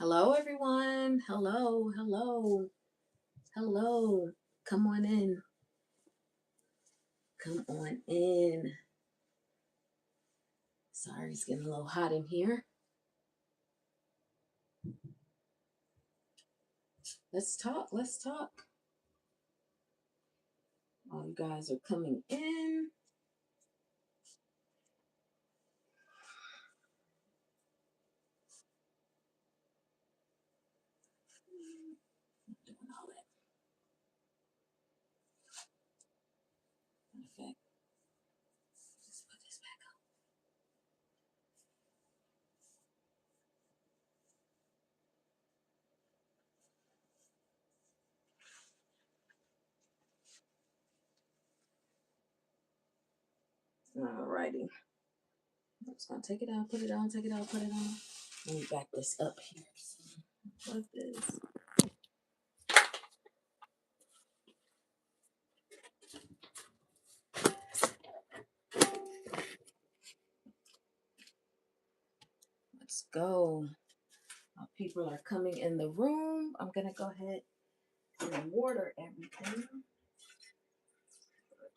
Hello, everyone. Hello, hello, hello. Come on in. Come on in. Sorry, it's getting a little hot in here. Let's talk. Let's talk. All you guys are coming in. Doing all that. Matter of fact, just put this back on. Alrighty. I'm just gonna take it out, put it on, take it out, put it on. Let me back this up here. Like this. Let's go. People are coming in the room. I'm gonna go ahead and water everything.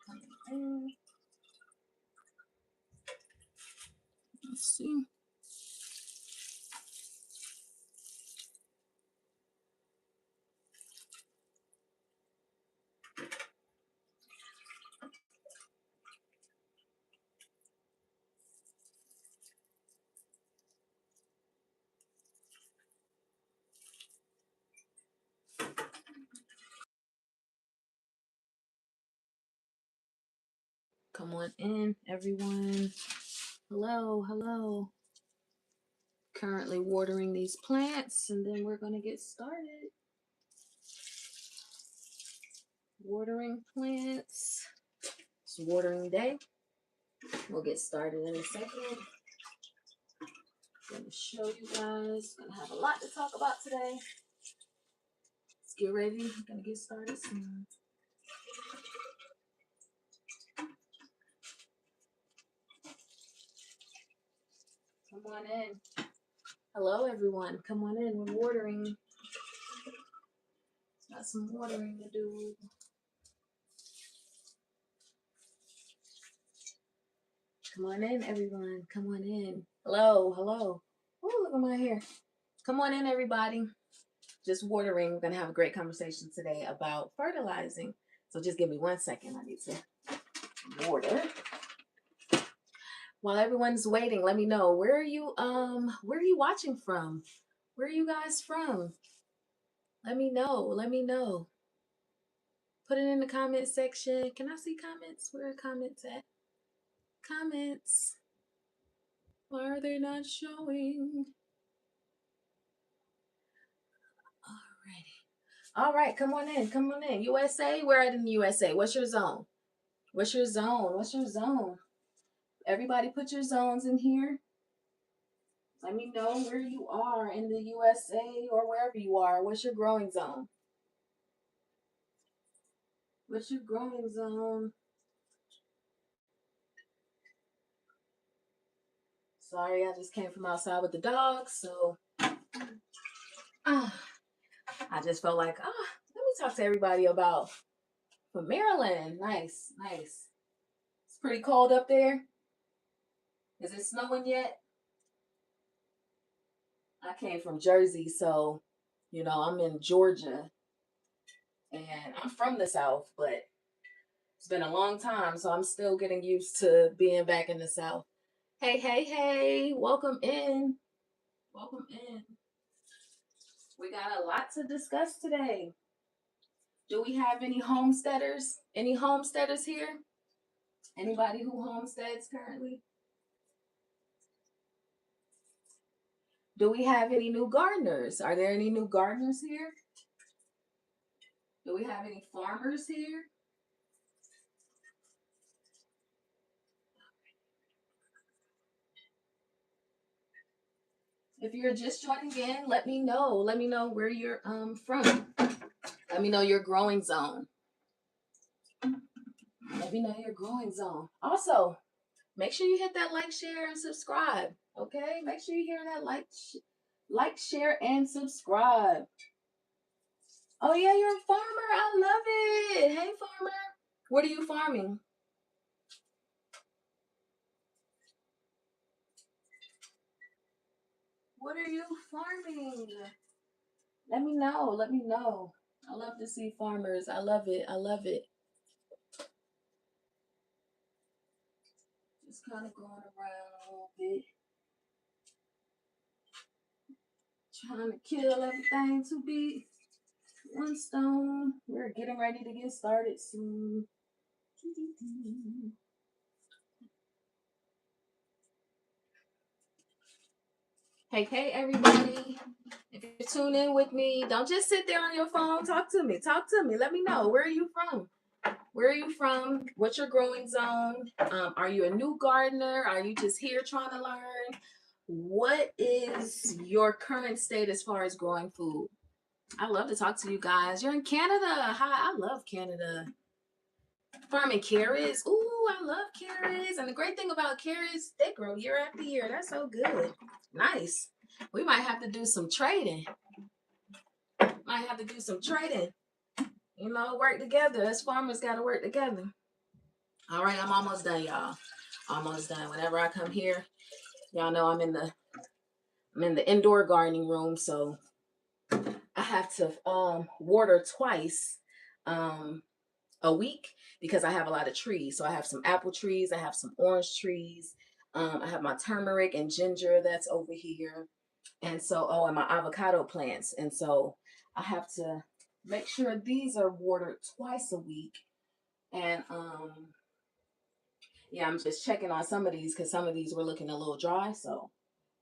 Coming in. Let's see. Come on in, everyone. Hello, hello. Currently watering these plants, and then we're going to get started. Watering plants. It's watering day. We'll get started in a second. I'm going to show you guys. Going to have a lot to talk about today. Let's get ready. I'm going to get started soon. Come on in. Hello, everyone. Come on in. We're watering. Got some watering to do. Come on in, everyone. Come on in. Hello, hello. Oh, look at my hair. Come on in, everybody. Just watering. We're going to have a great conversation today about fertilizing. So just give me 1 second. I need to water. While everyone's waiting, let me know, where are you watching from? Where are you guys from? Let me know. Let me know. Put it in the comment section. Can I see comments? Where are comments at? Comments. Why are they not showing? Alrighty. All right, come on in. Come on in. USA? Where at in the USA? What's your zone? What's your zone? What's your zone? Everybody put your zones in here. Let me know where you are in the USA or wherever you are. What's your growing zone? What's your growing zone? Sorry, I just came from outside with the dogs, so I just felt like, let me talk to everybody about from Maryland. Nice, nice. It's pretty cold up there. Is it snowing yet? I came from Jersey, so I'm in Georgia, and I'm from the South, but it's been a long time, so I'm still getting used to being back in the South. Hey, hey, hey, welcome in. Welcome in. We got a lot to discuss today. Do we have any homesteaders? Any homesteaders here? Anybody who homesteads currently? Do we have any new gardeners? Are there any new gardeners here? Do we have any farmers here? If you're just joining in, let me know. Let me know where you're from. Let me know your growing zone. Let me know your growing zone. Also, make sure you hit that like, share, and subscribe. Okay? Make sure you hear that like, Like, share, and subscribe. Oh yeah, you're a farmer. I love it. Hey farmer. What are you farming? What are you farming? Let me know. Let me know. I love to see farmers. I love it. I love it. Just kind of going around a little bit, trying to kill everything to be one stone. We're getting ready to get started soon. Hey, hey, everybody. If you tune in with me, don't just sit there on your phone. Talk to me. Talk to me. Let me know. Where are you from? Where are you from? What's your growing zone? Are you a new gardener? Are you just here trying to learn? What is your current state as far as growing food? I love to talk to you guys. You're in Canada. Hi, I love Canada. Farming carrots. Ooh, I love carrots. And the great thing about carrots, they grow year after year. That's so good. Nice. We might have to do some trading. Might have to do some trading. You know, work together. Us farmers got to work together. All right, I'm almost done, y'all. Almost done. Whenever I come here, y'all know I'm in the indoor gardening room, so I have to water twice a week because I have a lot of trees. So I have some apple trees, I have some orange trees, I have my turmeric and ginger that's over here, and so and my avocado plants, and so I have to make sure these are watered twice a week, and yeah, I'm just checking on some of these because some of these were looking a little dry, so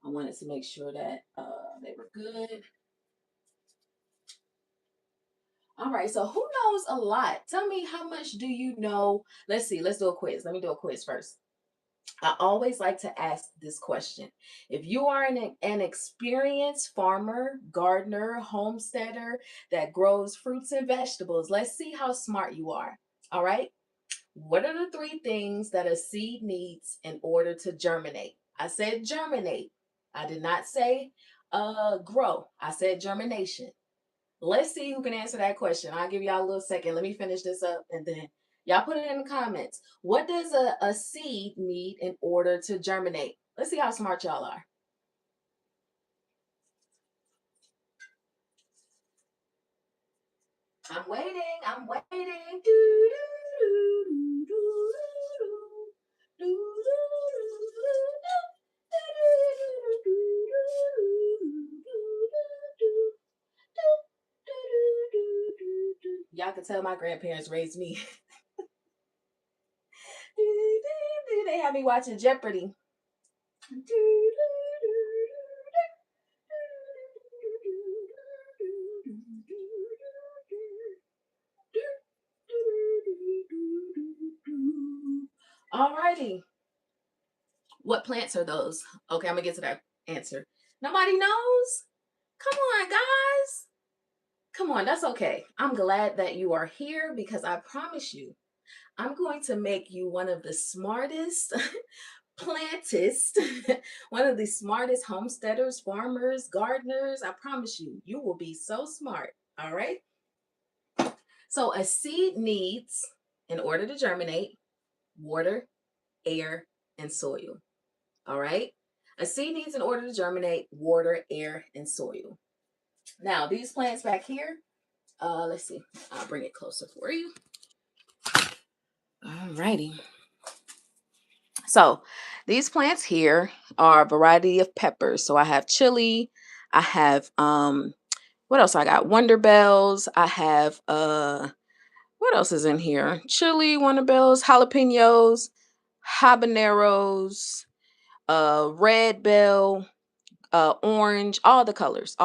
I wanted to make sure that they were good. All right, so who knows a lot? Tell me, how much do you know? Let's see, let's do a quiz. Let me do a quiz first. I always like to ask this question. If you are an experienced farmer, gardener, homesteader that grows fruits and vegetables, let's see how smart you are. All right. What are the three things that a seed needs in order to germinate? I said germinate. I did not say grow. I said germination. Let's see who can answer that question. I'll give y'all a little second. Let me finish this up and then y'all put it in the comments. What does a seed need in order to germinate? Let's see how smart y'all are. I'm waiting. I'm waiting. Y'all can tell my grandparents raised me. They had me watching Jeopardy. Alrighty. What plants are those? Okay, I'm gonna get to that answer. Nobody knows? Come on, guys. Come on, that's okay. I'm glad that you are here because I promise you, I'm going to make you one of the smartest plantist, one of the smartest homesteaders, farmers, gardeners. I promise you, you will be so smart. All right. So a seed needs, in order to germinate, water, air, and soil. All right. A seed needs, in order to germinate, water, air, and soil. Now, these plants back here, let's see. I'll bring it closer for you. All righty. So these plants here are a variety of peppers. So I have chili, I have what else I got? Wonder bells. I have what else is in here? Chili, wonder bells, jalapenos, habaneros, red bell, orange, all the colors,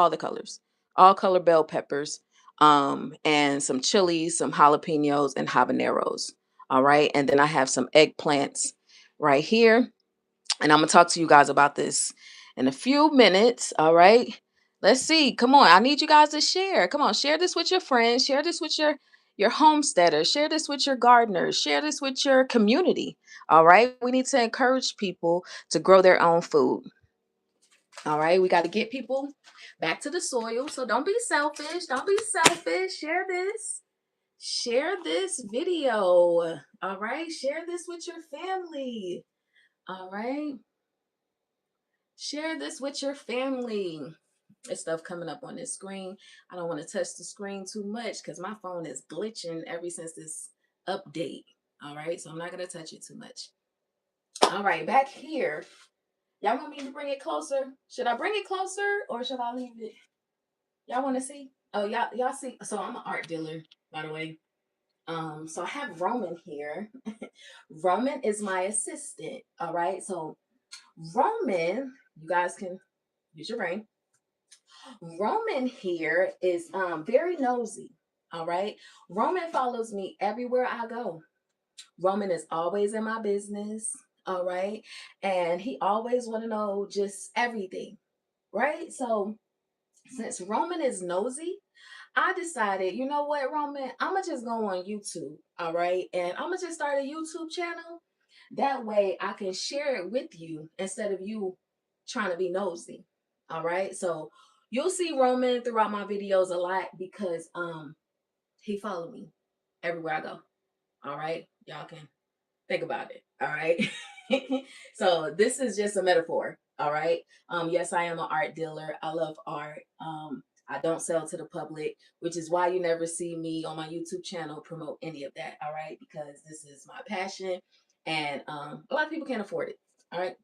all color bell peppers, and some chilies, some jalapenos, and habaneros. All right. And then I have some eggplants right here. And I'm going to talk to you guys about this in a few minutes. All right. Let's see. Come on. I need you guys to share. Come on. Share this with your friends. Share this with your homesteaders. Share this with your gardeners. Share this with your community. All right. We need to encourage people to grow their own food. All right, we got to get people back to the soil. So don't be selfish. Don't be selfish. Share this. Share this video. All right, share this with your family. All right, share this with your family. There's stuff coming up on this screen. I don't want to touch the screen too much because my phone is glitching ever since this update. All right, so I'm not going to touch it too much. All right, back here. Y'all want me to bring it closer? Should I bring it closer or should I leave it? Y'all want to see? Oh, y'all see? So I'm an art dealer, by the way. So I have Roman here. Roman is my assistant. All right. So Roman, you guys can use your brain. Roman here is very nosy. All right. Roman follows me everywhere I go. Roman is always in my business. All right. And he always want to know just everything. Right. So since Roman is nosy, I decided, you know what, Roman, I'm gonna just go on YouTube, all right, and I'm gonna just start a YouTube channel. That way, I can share it with you instead of you trying to be nosy, all right. So you'll see Roman throughout my videos a lot because he follow me everywhere I go. All right, y'all can think about it. All right. So this is just a metaphor. All right. Yes, I am an art dealer. I love art. I don't sell to the public, which is why you never see me on my YouTube channel promote any of that. All right, because this is my passion, and a lot of people can't afford it. All right,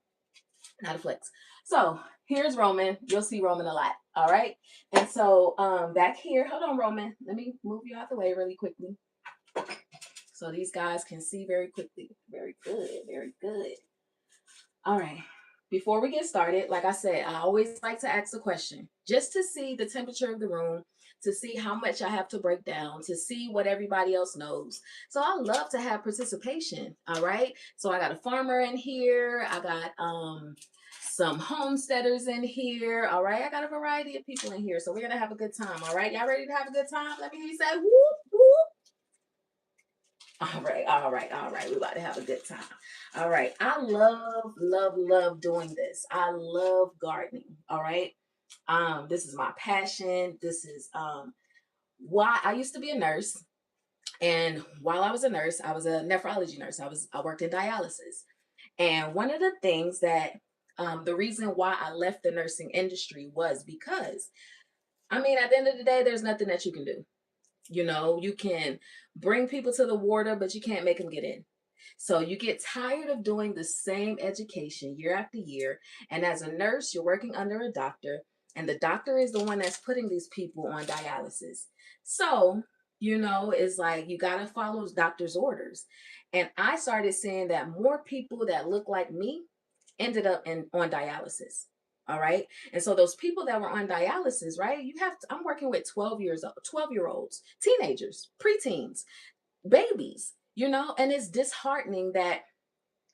not a flex. So here's Roman. You'll see Roman a lot. All right, and so back here, hold on, Roman. Let me move you out the way really quickly so these guys can see very quickly. Very good. Very good. All right. Before we get started, like I said, I always like to ask a question just to see the temperature of the room, to see how much I have to break down, to see what everybody else knows. So I love to have participation. All right. So I got a farmer in here. I got some homesteaders in here. All right. I got a variety of people in here. So we're gonna have a good time. All right. Y'all ready to have a good time? Let me hear you say whoop whoop. All right, all right, all right. We're about to have a good time. All right. I love doing this. I love gardening. All right. This is my passion. This is why I used to be a nurse. And while I was a nurse, I was a nephrology nurse. I worked in dialysis. And one of the things that the reason why I left the nursing industry was because I mean, at the end of the day, there's nothing that you can do. You know, you can bring people to the water, but you can't make them get in. So you get tired of doing the same education year after year. And as a nurse, you're working under a doctor, and the doctor is the one that's putting these people on dialysis. So, you know, it's like you got to follow doctor's orders. And I started seeing that more people that look like me ended up on dialysis. All right. And so those people that were on dialysis, right? I'm working with 12-year-olds, teenagers, preteens, babies, you know, and it's disheartening that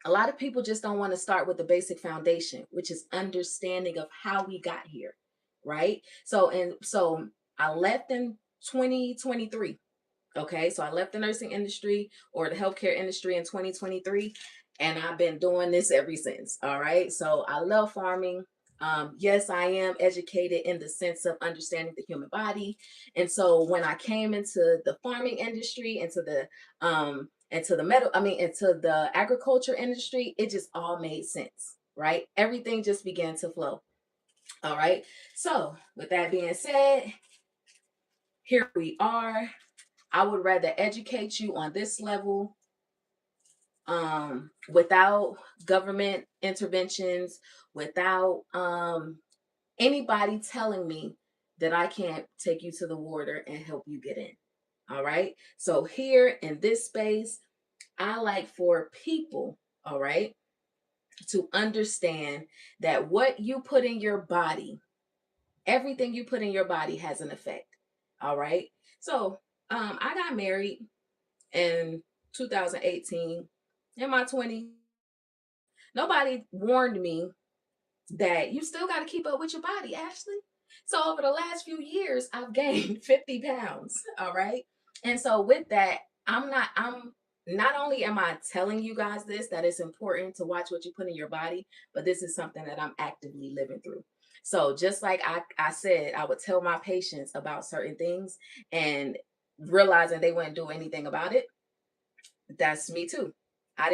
a lot of people just don't want to start with the basic foundation, which is understanding of how we got here. Right. So I left in 2023. Okay, so I left the nursing industry or the healthcare industry in 2023, and I've been doing this ever since. All right, so I love farming. Yes, I am educated in the sense of understanding the human body, and so when I came into the farming industry, into the agriculture industry, it just all made sense, right? Everything just began to flow. All right, so with that being said, here we are. I would rather educate you on this level without government interventions, without anybody telling me that I can't take you to the water and help you get in. All right. So here in this space, I like for people, all right, to understand that what you put in your body, everything you put in your body has an effect. All right. So I got married in 2018 in my 20s. Nobody warned me that you still got to keep up with your body, Ashley. So over the last few years, I've gained 50 pounds. All right. And so with that, I'm not only am I telling you guys this, that it's important to watch what you put in your body, but this is something that I'm actively living through. So just like I said, I would tell my patients about certain things and realizing they wouldn't do anything about it. That's me too. I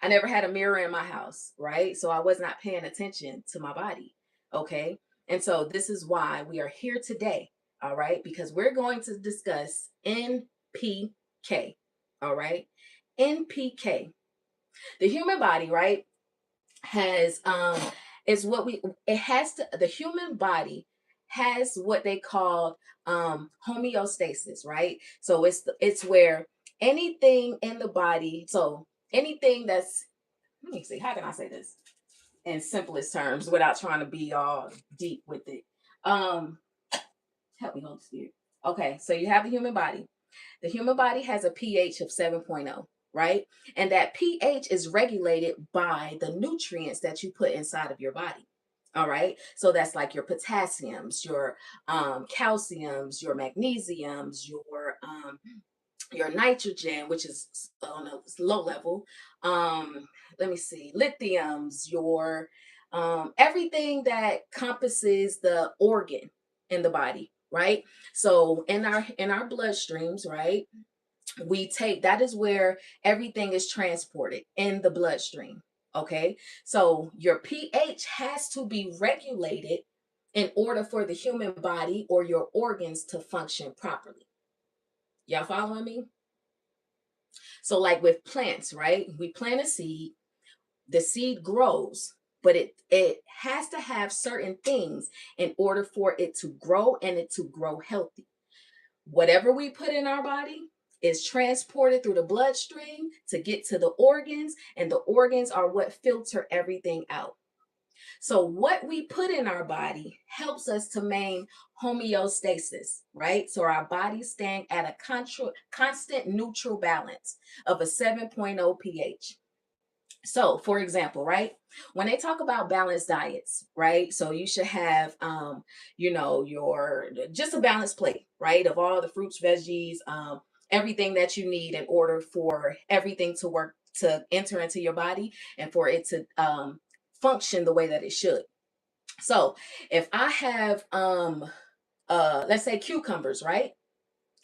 never had a mirror in my house, right? So I was not paying attention to my body. Okay. And so this is why we are here today. All right. Because we're going to discuss NPK. All right. NPK. The human body, right, has is what we it has to the human body has what they call homeostasis, right? So it's where anything in the body, so anything that's, let me see, how can I say this in simplest terms without trying to be all deep with it? um Help me, Holy Spirit. Okay, so you have the human body. The human body has a pH of 7.0, right? And that pH is regulated by the nutrients that you put inside of your body. All right. So that's like your potassiums, your calciums, your magnesiums, your nitrogen, which is on a low level. Let me see, lithiums, your everything that compasses the organ in the body, right? So in our bloodstreams, right? We take that is where everything is transported in the bloodstream. Okay. So your pH has to be regulated in order for the human body or your organs to function properly. Y'all following me? So, like with plants, right? We plant a seed, the seed grows, but it has to have certain things in order for it to grow and it to grow healthy. Whatever we put in our body is transported through the bloodstream to get to the organs, and the organs are what filter everything out. So, what we put in our body helps us to maintain homeostasis, right? So, our bodies staying at a constant neutral balance of a 7.0 pH. So, for example, right, when they talk about balanced diets, right, so you should have your just a balanced plate, right, of all the fruits, veggies, everything that you need in order for everything to work, to enter into your body, and for it to function the way that it should. So if I have let's say cucumbers, right?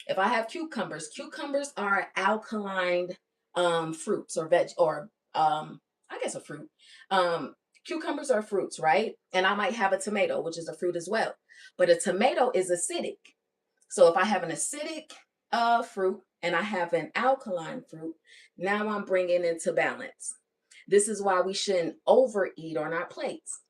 If I have cucumbers, cucumbers are alkaline fruits or veg or I guess a fruit. Um Cucumbers are fruits, right? And I might have a tomato, which is a fruit as well. But a tomato is acidic. So if I have an acidic fruit and I have an alkaline fruit, now I'm bringing into balance. This is why we shouldn't overeat on our plates.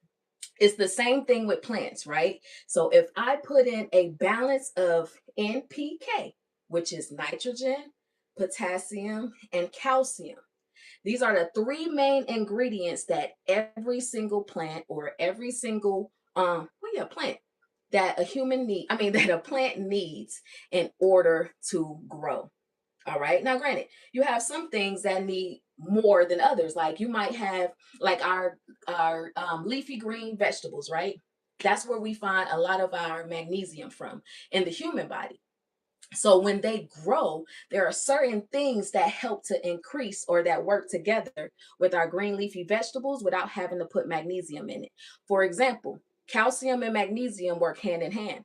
It's the same thing with plants, right? So if I put in a balance of NPK, which is nitrogen, potassium, and calcium, these are the three main ingredients that every single plant or every single plant that a human need, I mean that a plant needs in order to grow. All right. Now, granted, you have some things that need more than others. Like you might have like our leafy green vegetables, right? That's where we find a lot of our magnesium from in the human body. So when they grow, there are certain things that help to increase or that work together with our green leafy vegetables without having to put magnesium in it. For example, calcium and magnesium work hand in hand.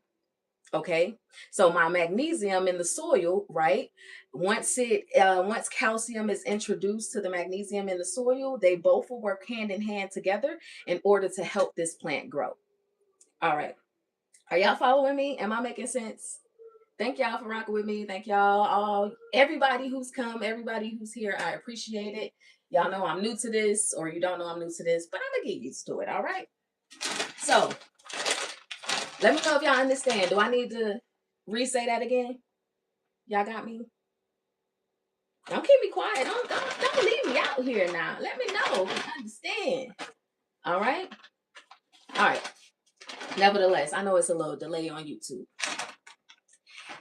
Okay, so my magnesium in the soil, right? Once calcium is introduced to the magnesium in the soil, they both will work hand in hand together in order to help this plant grow. All right, are y'all following me? Am I making sense? Thank y'all for rocking with me. Thank y'all, all everybody who's come, everybody who's here. I appreciate it. Y'all know I'm new to this, or you don't know I'm new to this, but I'm gonna get used to it. All right. So let me know if y'all understand. Do I need to re-say that again? Y'all got me? Don't keep me quiet. Don't leave me out here now. Let me know if you understand. All right? All right. Nevertheless, I know it's a little delay on YouTube.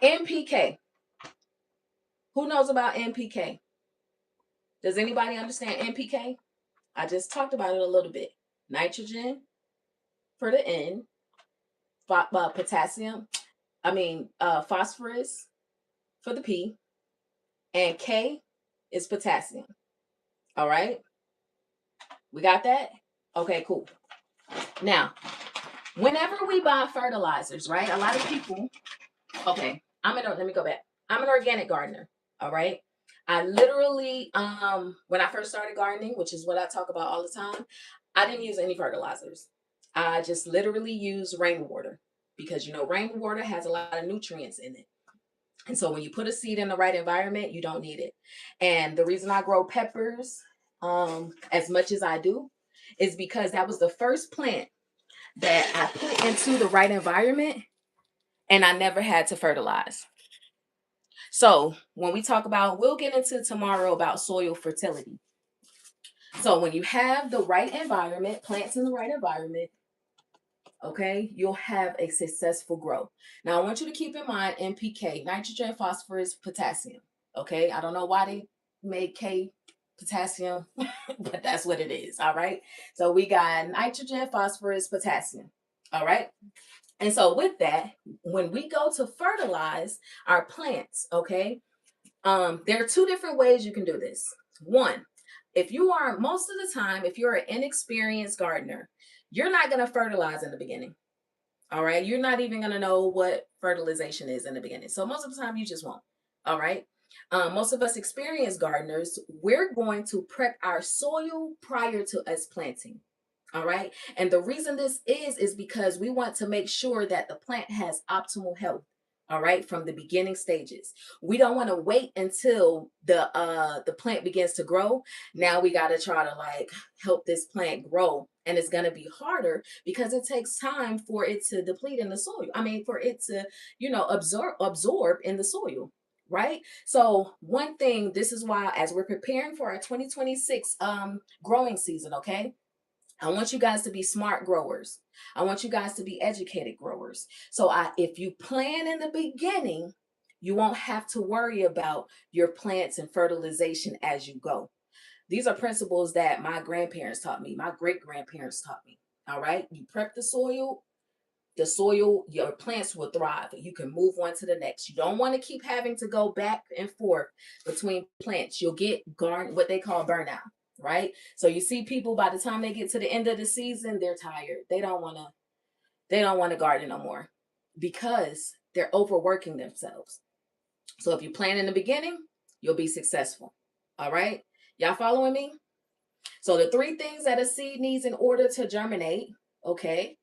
NPK. Who knows about NPK? Does anybody understand NPK? I just talked about it a little bit. Nitrogen for the N, potassium, phosphorus for the P, and K is potassium. All right? We got that? Okay, cool. Now, Whenever we buy fertilizers, right? A lot of people, okay, let me go back. I'm an organic gardener. All right. I literally, when I first started gardening, which is what I talk about all the time, I didn't use any fertilizers. I just literally use rainwater because rainwater has a lot of nutrients in it. And so when you put a seed in the right environment, you don't need it. And the reason I grow peppers as much as I do is because that was the first plant that I put into the right environment and I never had to fertilize. So when we talk about, we'll get into tomorrow about soil fertility. So when you have the right environment, plants in the right environment, okay, you'll have a successful growth. Now I want you to keep in mind NPK, nitrogen, phosphorus, potassium. Okay, I don't know why they made K potassium, but that's what it is. All right. So we got nitrogen, phosphorus, potassium. All right. And so with that, when we go to fertilize our plants, okay, there are two different ways you can do this. One, if you are most of the time, if you're an inexperienced gardener, you're not going to fertilize in the beginning. All right. You're not even going to know what fertilization is in the beginning. So most of the time you just won't. All right. Most of us experienced gardeners, we're going to prep our soil prior to us planting. All right. And the reason this is because we want to make sure that the plant has optimal health. All right, from the beginning stages. We don't want to wait until the plant begins to grow. Now we got to try to like help this plant grow. And it's going to be harder because it takes time for it to deplete in the soil. I mean, for it to, absorb in the soil. Right. So one thing, this is why as we're preparing for our 2026 growing season, okay? I want you guys to be smart growers. I want you guys to be educated growers. So if you plan in the beginning, you won't have to worry about your plants and fertilization as you go. These are principles that my grandparents taught me, my great grandparents taught me. All right. You prep the soil, your plants will thrive. You can move one to the next. You don't want to keep having to go back and forth between plants. You'll get what they call burnout, right? So you see people by the time they get to the end of the season, they're tired. They don't want to garden no more because they're overworking themselves. So if you plan in the beginning, you'll be successful. All right? Y'all following me? So the three things that a seed needs in order to germinate, okay,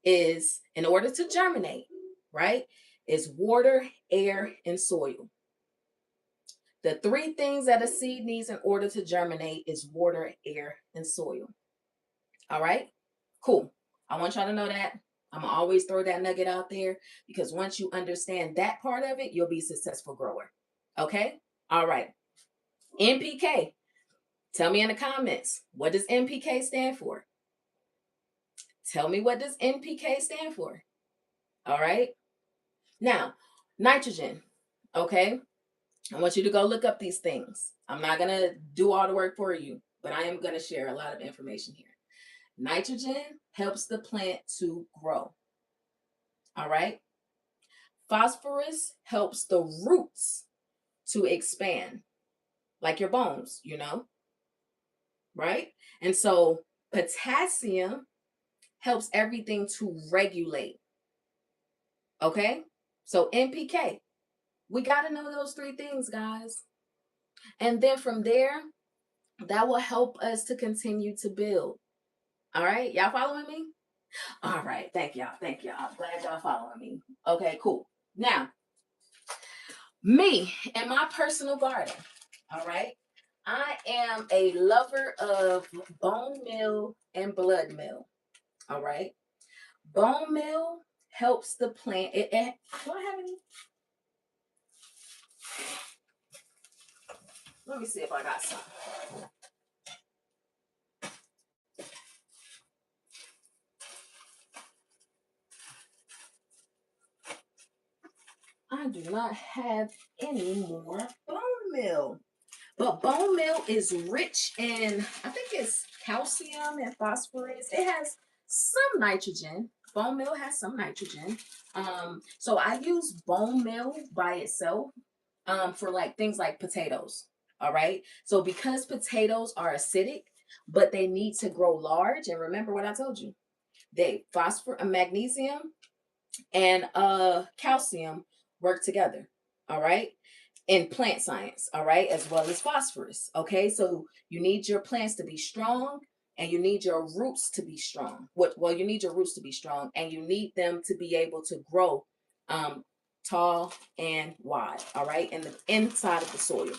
is in order to germinate, right? Is water, air, and soil. The three things that a seed needs in order to germinate is water, air, and soil. All right? Cool. I want y'all to know that. I'm going to always throw that nugget out there because once you understand that part of it, you'll be a successful grower. Okay? All right. NPK. Tell me in the comments, what does NPK stand for? Tell me, what does NPK stand for? All right. Now, nitrogen. Okay. I want you to go look up these things. I'm not going to do all the work for you, but I am going to share a lot of information here. Nitrogen helps the plant to grow. All right. Phosphorus helps the roots to expand, like your bones, right? And so potassium helps everything to regulate. Okay. So NPK, we got to know those three things, guys. And then from there, that will help us to continue to build. All right. Y'all following me? All right. Thank y'all. Thank y'all. I'm glad y'all following me. Okay, cool. Now, me and my personal garden. All right. I am a lover of bone meal and blood meal. All right. Bone meal helps the plant. Do I have any? Let me see if I got some. I do not have any more bone meal. But bone meal is rich in, I think it's calcium and phosphorus. It has some nitrogen. Bone meal has some nitrogen. So I use bone meal by itself for like things like potatoes. All right. So because potatoes are acidic, but they need to grow large. And remember what I told you. They phosphorus, magnesium, and calcium work together. All right. In plant science, all right, as well as phosphorus. Okay, so you need your plants to be strong and you need your roots to be strong. Well, you need your roots to be strong and you need them to be able to grow um, tall and wide, all right, in the inside of the soil.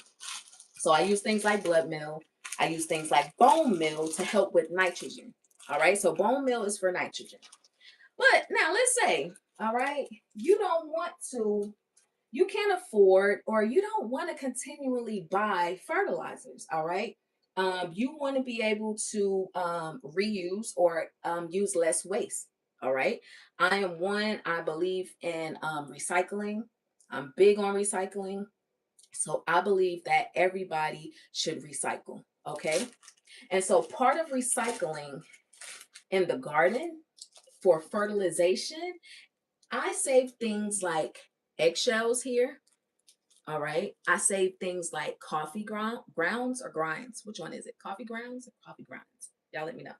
So I use things like blood meal. I use things like bone meal to help with nitrogen. All right, so bone meal is for nitrogen. But now let's say, all right, you don't want to, you can't afford or you don't want to continually buy fertilizers. All right. You want to be able to reuse or use less waste. All right. I believe in recycling. I'm big on recycling. So I believe that everybody should recycle. Okay. And so part of recycling in the garden for fertilization, I save things like eggshells here. All right. I save things like coffee grounds or grinds. Which one is it? Coffee grounds or coffee grinds? Y'all let me know.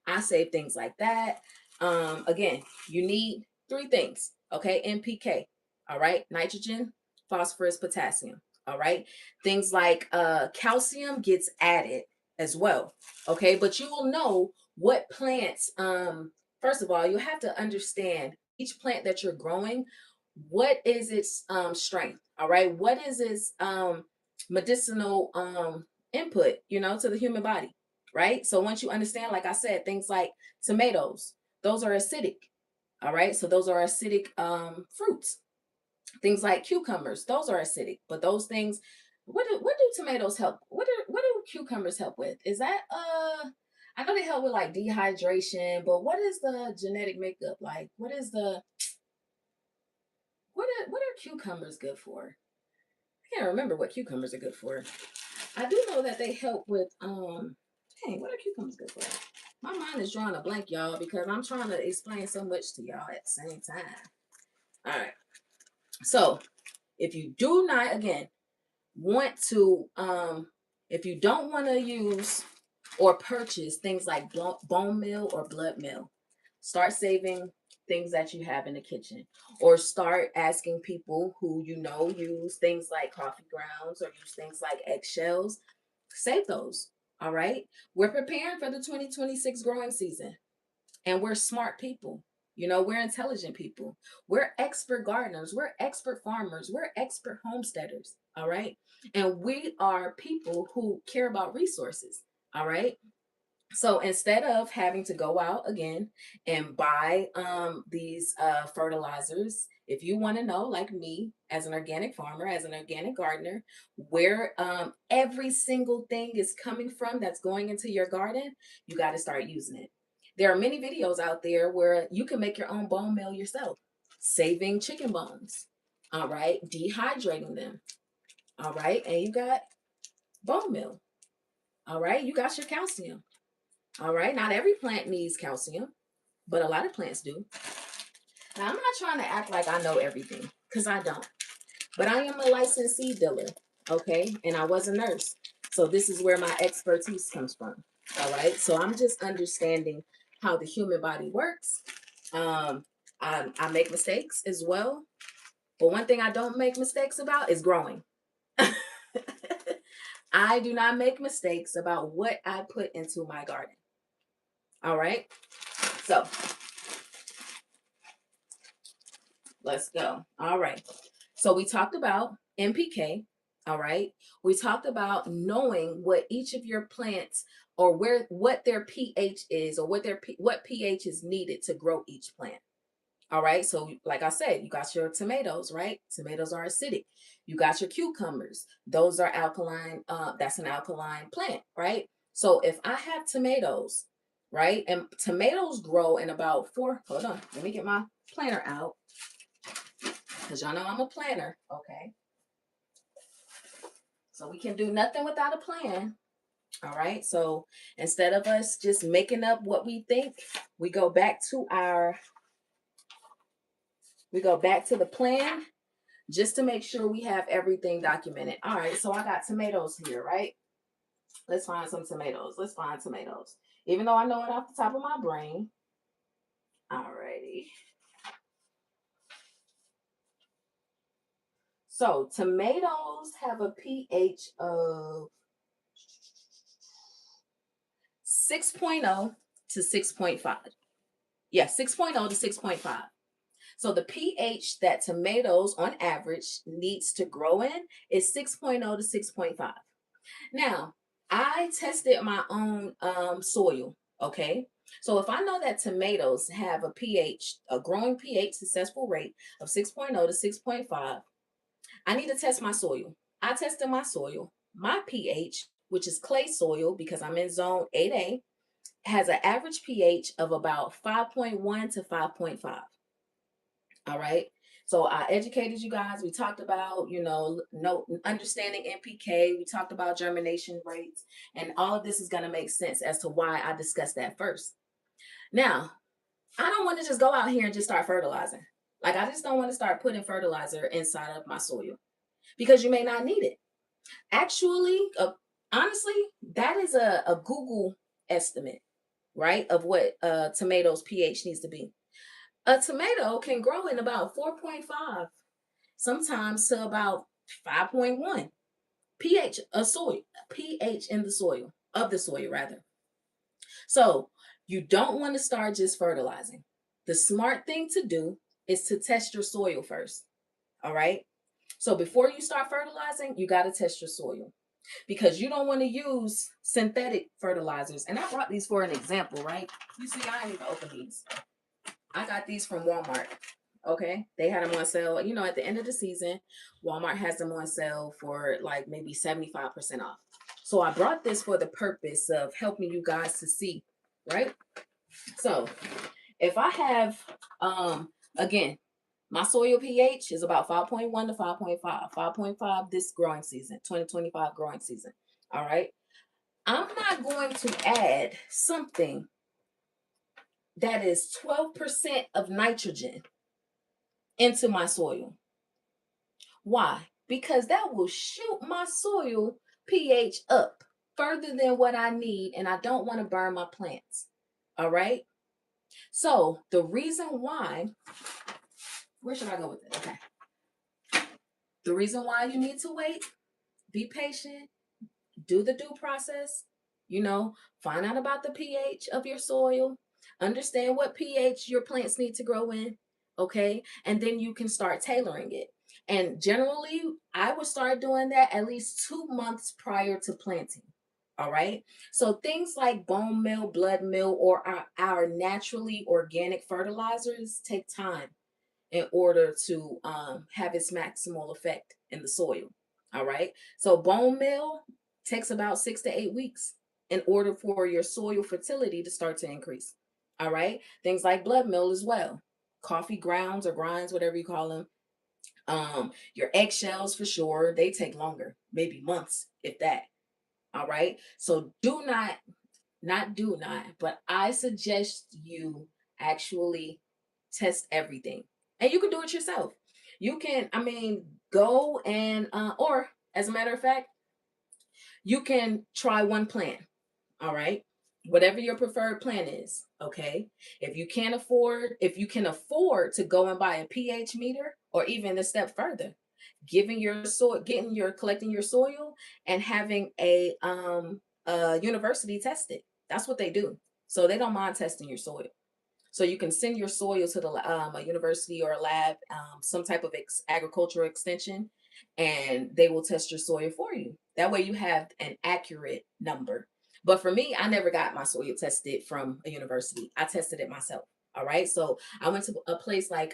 I save things like that. Again, you need three things. Okay. NPK. All right. Nitrogen, phosphorus, potassium. All right. Things like calcium gets added as well. Okay. But you will know what plants, first of all, you have to understand each plant that you're growing, what is its strength. All right. What is its medicinal input, to the human body, right? So once you understand, like I said, things like tomatoes, those are acidic. All right. So those are acidic fruits. Things like cucumbers, those are acidic. But those things, what do tomatoes help? What do cucumbers help with? Is that I know they help with like dehydration, but what is the genetic makeup like? What are cucumbers good for? I can't remember what cucumbers are good for. I do know that they help with dang, what are cucumbers good for? My mind is drawing a blank, y'all, because I'm trying to explain so much to y'all at the same time. All right. So if you do not, again, want to, if you don't want to use or purchase things like bone meal or blood meal, start saving things that you have in the kitchen, or start asking people who use things like coffee grounds or use things like eggshells. Save those. All right. We're preparing for the 2026 growing season and we're smart people. We're intelligent people. We're expert gardeners. We're expert farmers. We're expert homesteaders. All right. And we are people who care about resources. All right. So instead of having to go out again and buy these fertilizers, if you want to know, like me, as an organic farmer, as an organic gardener, where every single thing is coming from that's going into your garden, you got to start using it. There are many videos out there where you can make your own bone meal yourself, saving chicken bones, all right, dehydrating them, all right, and you got bone meal, all right, you got your calcium. All right. Not every plant needs calcium, but a lot of plants do. Now, I'm not trying to act like I know everything because I don't, but I am a licensed seed dealer. Okay. And I was a nurse. So this is where my expertise comes from. All right. So I'm just understanding how the human body works. Um, I make mistakes as well. But one thing I don't make mistakes about is growing. I do not make mistakes about what I put into my garden. All right. So let's go. All right. So we talked about NPK. All right. We talked about knowing what each of your plants or what their pH is or what pH is needed to grow each plant. All right. So like I said, you got your tomatoes, right? Tomatoes are acidic. You got your cucumbers. Those are alkaline. That's an alkaline plant, right? So if I have tomatoes, right, and tomatoes grow in about hold on, let me get my planter out because y'all know I'm a planner. Okay. So we can do nothing without a plan. All right. So instead of us just making up what we think, we go back to the plan just to make sure we have everything documented. All right. So I got tomatoes here, right? Let's find some tomatoes. Let's find tomatoes. Even though I know it off the top of my brain, Alrighty. So tomatoes have a pH of 6.0 to 6.5. Yeah, 6.0 to 6.5. So the pH that tomatoes on average needs to grow in is 6.0 to 6.5. Now, I tested my own soil, okay? So if I know that tomatoes have a pH, a growing pH successful rate of 6.0 to 6.5, I need to test my soil. I tested my soil. My pH, which is clay soil because I'm in zone 8A, has an average pH of about 5.1 to 5.5. All right. So I educated you guys. We talked about, no understanding NPK. We talked about germination rates, and all of this is going to make sense as to why I discussed that first. Now, I don't want to just go out here and just start fertilizing. Like, I just don't want to start putting fertilizer inside of my soil because you may not need it. Actually, honestly, that is a Google estimate, right, of what tomatoes pH needs to be. A tomato can grow in about 4.5, sometimes to about 5.1 pH a soil, pH in the soil, of the soil rather. So you don't want to start just fertilizing. The smart thing to do is to test your soil first. All right. So before you start fertilizing, you got to test your soil because you don't want to use synthetic fertilizers. And I brought these for an example, right? You see, I ain't even open these. I got these from Walmart. Okay. They had them on sale. At the end of the season, Walmart has them on sale for like maybe 75% off. So I brought this for the purpose of helping you guys to see, right? So if I have, again, my soil pH is about 5.1 to 5.5, 5.5 this growing season, 2025 growing season. All right. I'm not going to add something that is 12% of nitrogen into my soil. Why? Because that will shoot my soil pH up further than what I need, and I don't want to burn my plants. All right. So the reason why, where should I go with this? Okay. The reason why you need to wait, be patient, do the due process, find out about the pH of your soil, understand what pH your plants need to grow in, okay? And then you can start tailoring it. And generally, I would start doing that at least 2 months prior to planting. All right. So things like bone meal, blood meal, or our naturally organic fertilizers take time in order to have its maximal effect in the soil. All right. So bone meal takes about 6 to 8 weeks in order for your soil fertility to start to increase. All right. Things like blood meal as well. Coffee grounds or grinds, whatever you call them. Your eggshells for sure, they take longer, maybe months, if that. All right. So do not, but I suggest you actually test everything. And you can do it yourself. You can, go and, or as a matter of fact, you can try one plant. All right. Whatever your preferred plant is. Okay. If you can afford to go and buy a pH meter or even a step further, collecting your soil and having a university test it. That's what they do. So they don't mind testing your soil. So you can send your soil to a university or a lab, some type of agricultural extension, and they will test your soil for you. That way you have an accurate number. But for me, I never got my soil tested from a university. I tested it myself. All right. So I went to a place like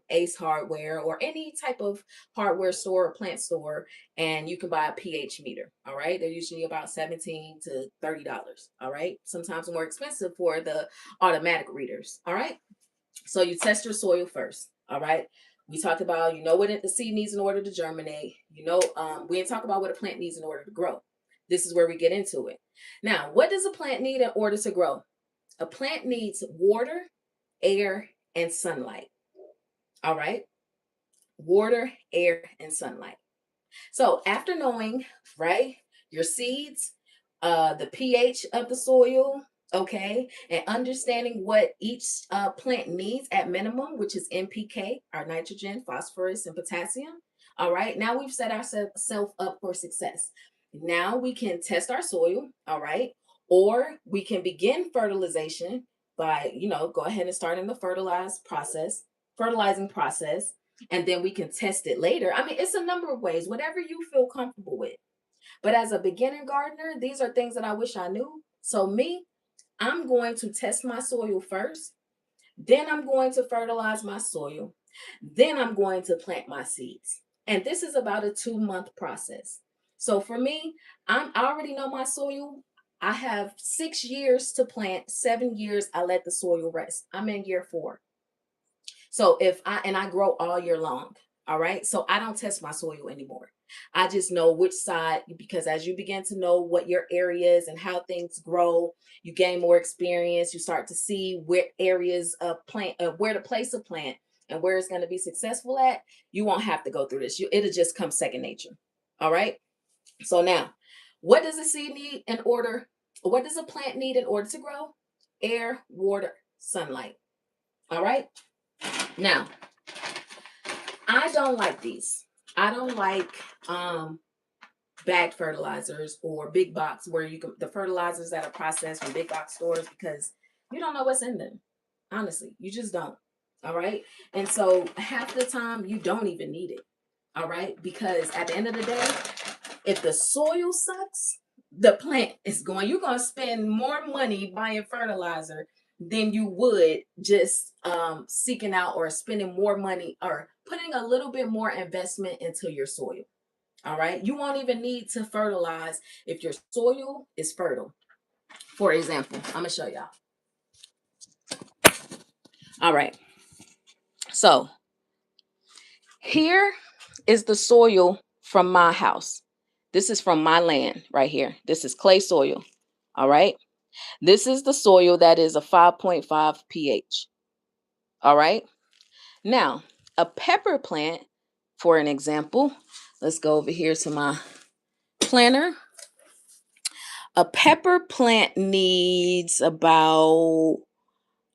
Ace Hardware or any type of hardware store or plant store, and you can buy a pH meter. All right. They're usually about $17 to $30. All right. Sometimes more expensive for the automatic readers. All right. So you test your soil first. All right. We talked about, what the seed needs in order to germinate. We didn't talk about what a plant needs in order to grow. This is where we get into it. Now, what does a plant need in order to grow? A plant needs water, air, and sunlight. All right. Water, air, and sunlight. So after knowing, right, your seeds, the pH of the soil, okay, and understanding what each plant needs at minimum, which is NPK, our nitrogen, phosphorus, and potassium. All right, now we've set ourselves up for success. Now we can test our soil, all right, or we can begin fertilization by, go ahead and start in the fertilizing process, and then we can test it later. I mean, it's a number of ways, whatever you feel comfortable with. But as a beginner gardener, these are things that I wish I knew. So me, I'm going to test my soil first. Then I'm going to fertilize my soil. Then I'm going to plant my seeds. And this is about a 2-month process. So for me, I already know my soil. I have 6 years to plant, 7 years I let the soil rest. I'm in year 4. So I grow all year long. All right. So I don't test my soil anymore. I just know which side, because as you begin to know what your area is and how things grow, you gain more experience. You start to see where areas of plant, where to place a plant and where it's going to be successful at. You won't have to go through this. It'll just come second nature. All right. So now, what does a seed need in order? What does a plant need in order to grow? Air, water, sunlight. All right. Now, I don't like these. I don't like bagged fertilizers or big box where the fertilizers that are processed from big box stores, because you don't know what's in them. Honestly, you just don't. All right. And so half the time you don't even need it. All right. Because at the end of the day, if the soil sucks, the plant is you're going to spend more money buying fertilizer than you would just seeking out or spending more money or putting a little bit more investment into your soil. All right. You won't even need to fertilize if your soil is fertile. For example, I'm going to show y'all. All right. So here is the soil from my house. This is from my land right here. This is clay soil. All right. This is the soil that is a 5.5 pH. All right. Now, a pepper plant, for an example, let's go over here to my planter. A pepper plant needs about,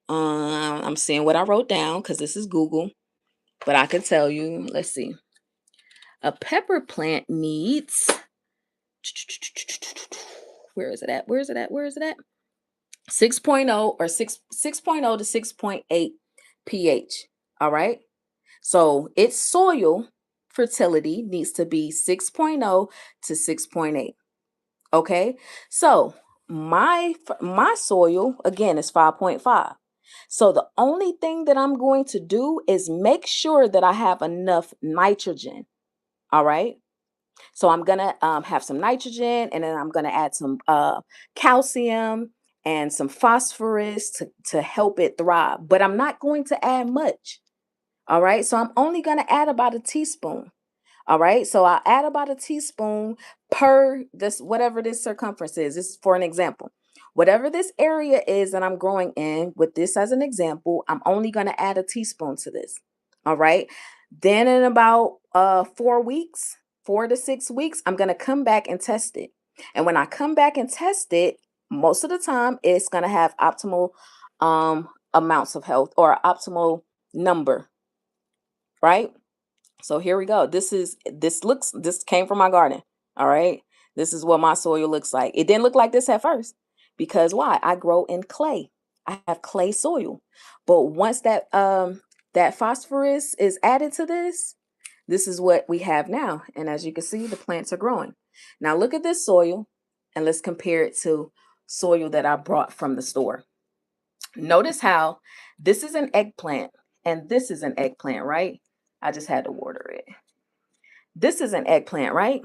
I'm seeing what I wrote down because this is Google, but I can tell you, let's see. A pepper plant needs, where is it at? Where is it at? Where is it at? 6.0 or 6.0 to 6.8 pH. All right. So its soil fertility needs to be 6.0 to 6.8. Okay. So my soil again is 5.5. So the only thing that I'm going to do is make sure that I have enough nitrogen. All right. So I'm going to have some nitrogen, and then I'm going to add some calcium and some phosphorus to help it thrive. But I'm not going to add much. All right. So I'm only going to add about a teaspoon. All right. So I'll add about a teaspoon per this, whatever this circumference is. This is for an example. Whatever this area is that I'm growing in, with this as an example, I'm only going to add a teaspoon to this. All right. Then in about 4 weeks, 4 to 6 weeks, I'm going to come back and test it. And when I come back and test it, most of the time it's going to have optimal amounts of health or optimal number. Right. So here we go. This came from my garden. All right. This is what my soil looks like. It didn't look like this at first because why? I grow in clay. I have clay soil. But once that phosphorus is added to this is what we have now. And as you can see, the plants are growing. Now look at this soil and let's compare it to soil that I brought from the store. Notice how this is an eggplant and this is an eggplant, right? I just had to water it. This is an eggplant, right?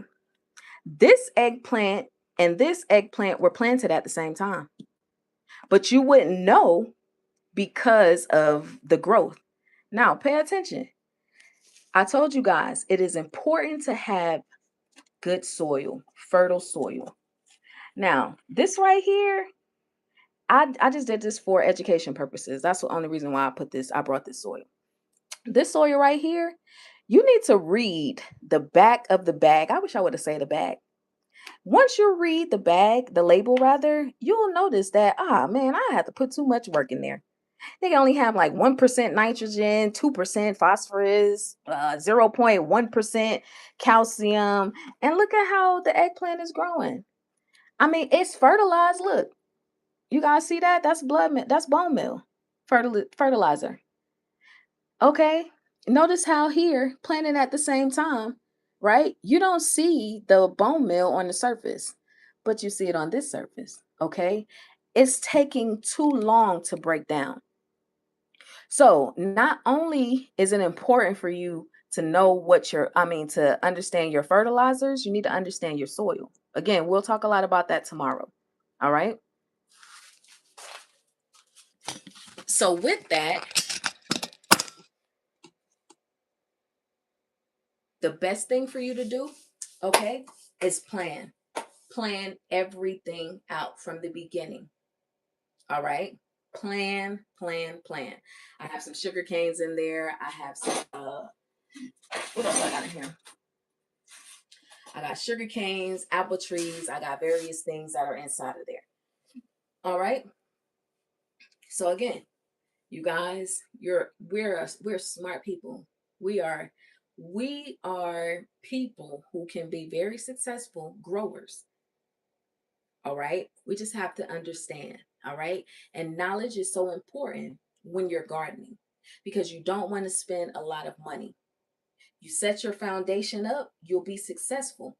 This eggplant and this eggplant were planted at the same time. But you wouldn't know because of the growth. Now, pay attention. I told you guys, it is important to have good soil, fertile soil. Now, this right here, I just did this for education purposes. That's the only reason why I brought this soil. This soil right here, you need to read the back of the bag. I wish I would have said the bag. Once you read the label rather, you'll notice that, man, I had to put too much work in there. They only have like 1% nitrogen, 2% phosphorus, 0.1% calcium. And look at how the eggplant is growing. I mean, it's fertilized. Look, you guys see that? That's that's bone meal fertilizer. Okay. Notice how here, planting at the same time, right? You don't see the bone meal on the surface, but you see it on this surface. Okay. It's taking too long to break down. So, not only is it important for you to know to understand your fertilizers, you need to understand your soil. Again, we'll talk a lot about that tomorrow. All right. So, with that, the best thing for you to do, okay, is plan. Plan everything out from the beginning. All right. Plan, plan, plan. I have some sugar canes in there. I have some what else I got in here? I got sugar canes, apple trees. I got various things that are inside of there. All right. So again, you guys, we're smart people. We are we are people who can be very successful growers. All right. We just have to understand. All right. And knowledge is so important when you're gardening because you don't want to spend a lot of money. You set your foundation up, you'll be successful.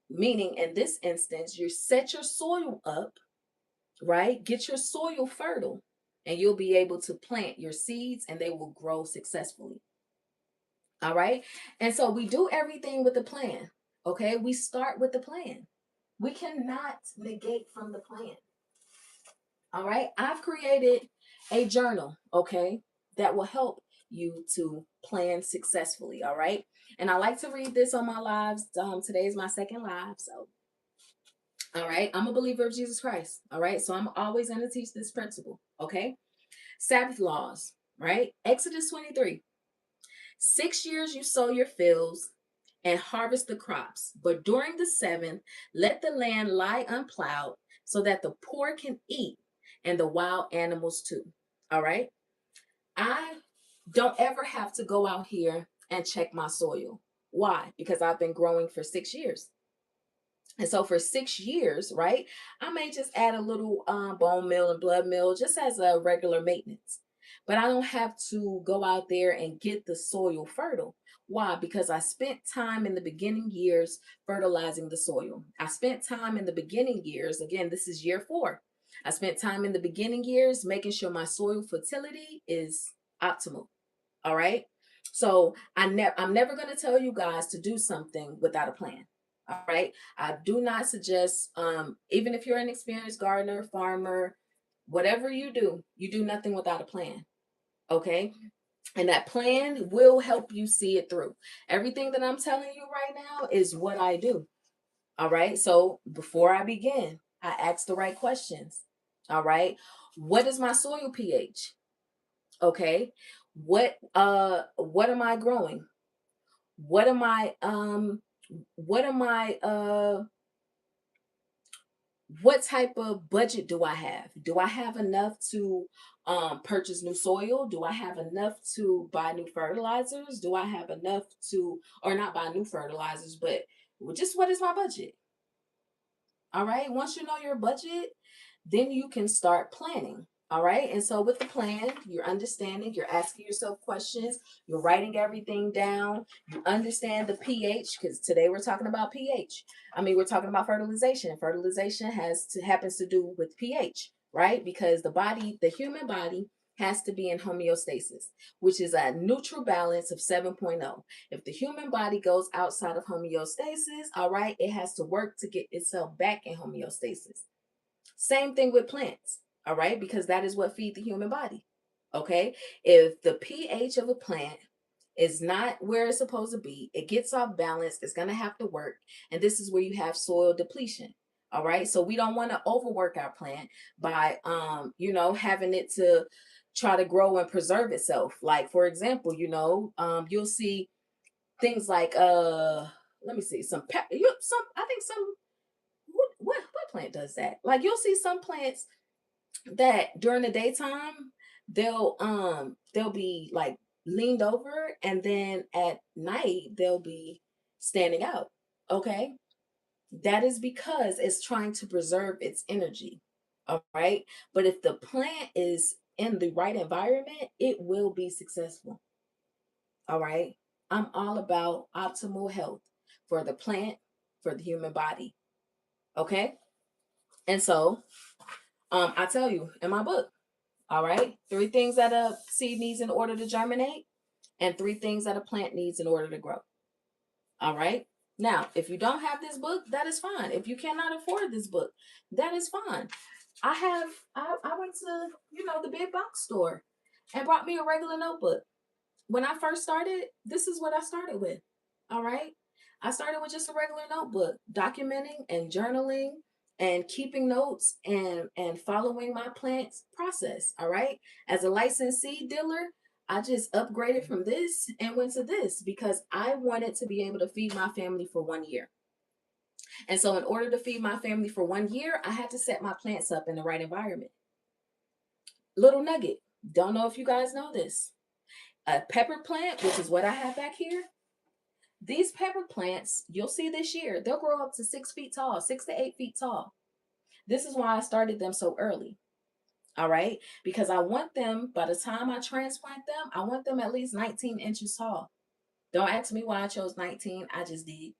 Meaning, in this instance, you set your soil up, right? Get your soil fertile, and you'll be able to plant your seeds and they will grow successfully. All right. And so we do everything with a plan. Okay. We start with the plan. We cannot negate from the plan. All right. I've created a journal, okay, that will help you to plan successfully. All right. And I like to read this on my lives. Today is my second live. So, all right. I'm a believer of Jesus Christ. All right. So I'm always going to teach this principle. Okay. Sabbath laws, right? Exodus 23. 6 years you sow your fields and harvest the crops, but during the seventh, let the land lie unplowed so that the poor can eat and the wild animals too. All right. I don't ever have to go out here and check my soil. Why? Because I've been growing for 6 years. And so for 6 years, right, I may just add a little bone meal and blood meal just as a regular maintenance. But I don't have to go out there and get the soil fertile. Why? Because I spent time in the beginning years fertilizing the soil. I spent time in the beginning years, again, this is year 4. I spent time in the beginning years making sure my soil fertility is optimal. All right. So I'm never going to tell you guys to do something without a plan. All right. I do not suggest, even if you're an experienced gardener, farmer, whatever you do nothing without a plan. Okay. And that plan will help you see it through. Everything that I'm telling you right now is what I do. All right. So before I begin, I ask the right questions. All right. What is my soil pH? Okay. What am I growing? What am I what am I what type of budget do I have? Do I have enough to purchase new soil? Do I have enough to buy new fertilizers? Do I have enough to, or not buy new fertilizers, but just what is my budget? All right. Once you know your budget, then you can start planning. All right. And so with the plan, you're understanding, you're asking yourself questions, you're writing everything down, you understand the pH, because today we're talking about pH. We're talking about fertilization. Fertilization happens to do with pH, right? Because the human body has to be in homeostasis, which is a neutral balance of 7.0. If the human body goes outside of homeostasis, all right, it has to work to get itself back in homeostasis. Same thing with plants, all right, because that is what feed the human body. Okay, if the pH of a plant is not where it's supposed to be, it gets off balance, it's going to have to work, and this is where you have soil depletion. All right, so we don't want to overwork our plant by having it to try to grow and preserve itself. Like, for example, you'll see things like let me see, some I think some plant does that. Like you'll see some plants that during the daytime they'll be like leaned over, and then at night they'll be standing out. Okay? That is because it's trying to preserve its energy. All right? But if the plant is in the right environment, it will be successful. All right? I'm all about optimal health for the plant, for the human body. Okay? And so, I tell you in my book, all right, 3 things that a seed needs in order to germinate, and 3 things that a plant needs in order to grow. All right. Now, if you don't have this book, that is fine. If you cannot afford this book, that is fine. I went to, the big box store and brought me a regular notebook. When I first started, this is what I started with. All right. I started with just a regular notebook, documenting and journaling and keeping notes and following my plant's process. All right. As a licensed seed dealer, I just upgraded from this and went to this because I wanted to be able to feed my family for 1 year. And so, in order to feed my family for 1 year, I had to set my plants up in the right environment. Little nugget. Don't know if you guys know this. A pepper plant, which is what I have back here. These pepper plants, you'll see this year, they'll grow up to 6 feet tall, 6 to 8 feet tall. This is why I started them so early. All right. Because I want them, by the time I transplant them, I want them at least 19 inches tall. Don't ask me why I chose 19. I just did.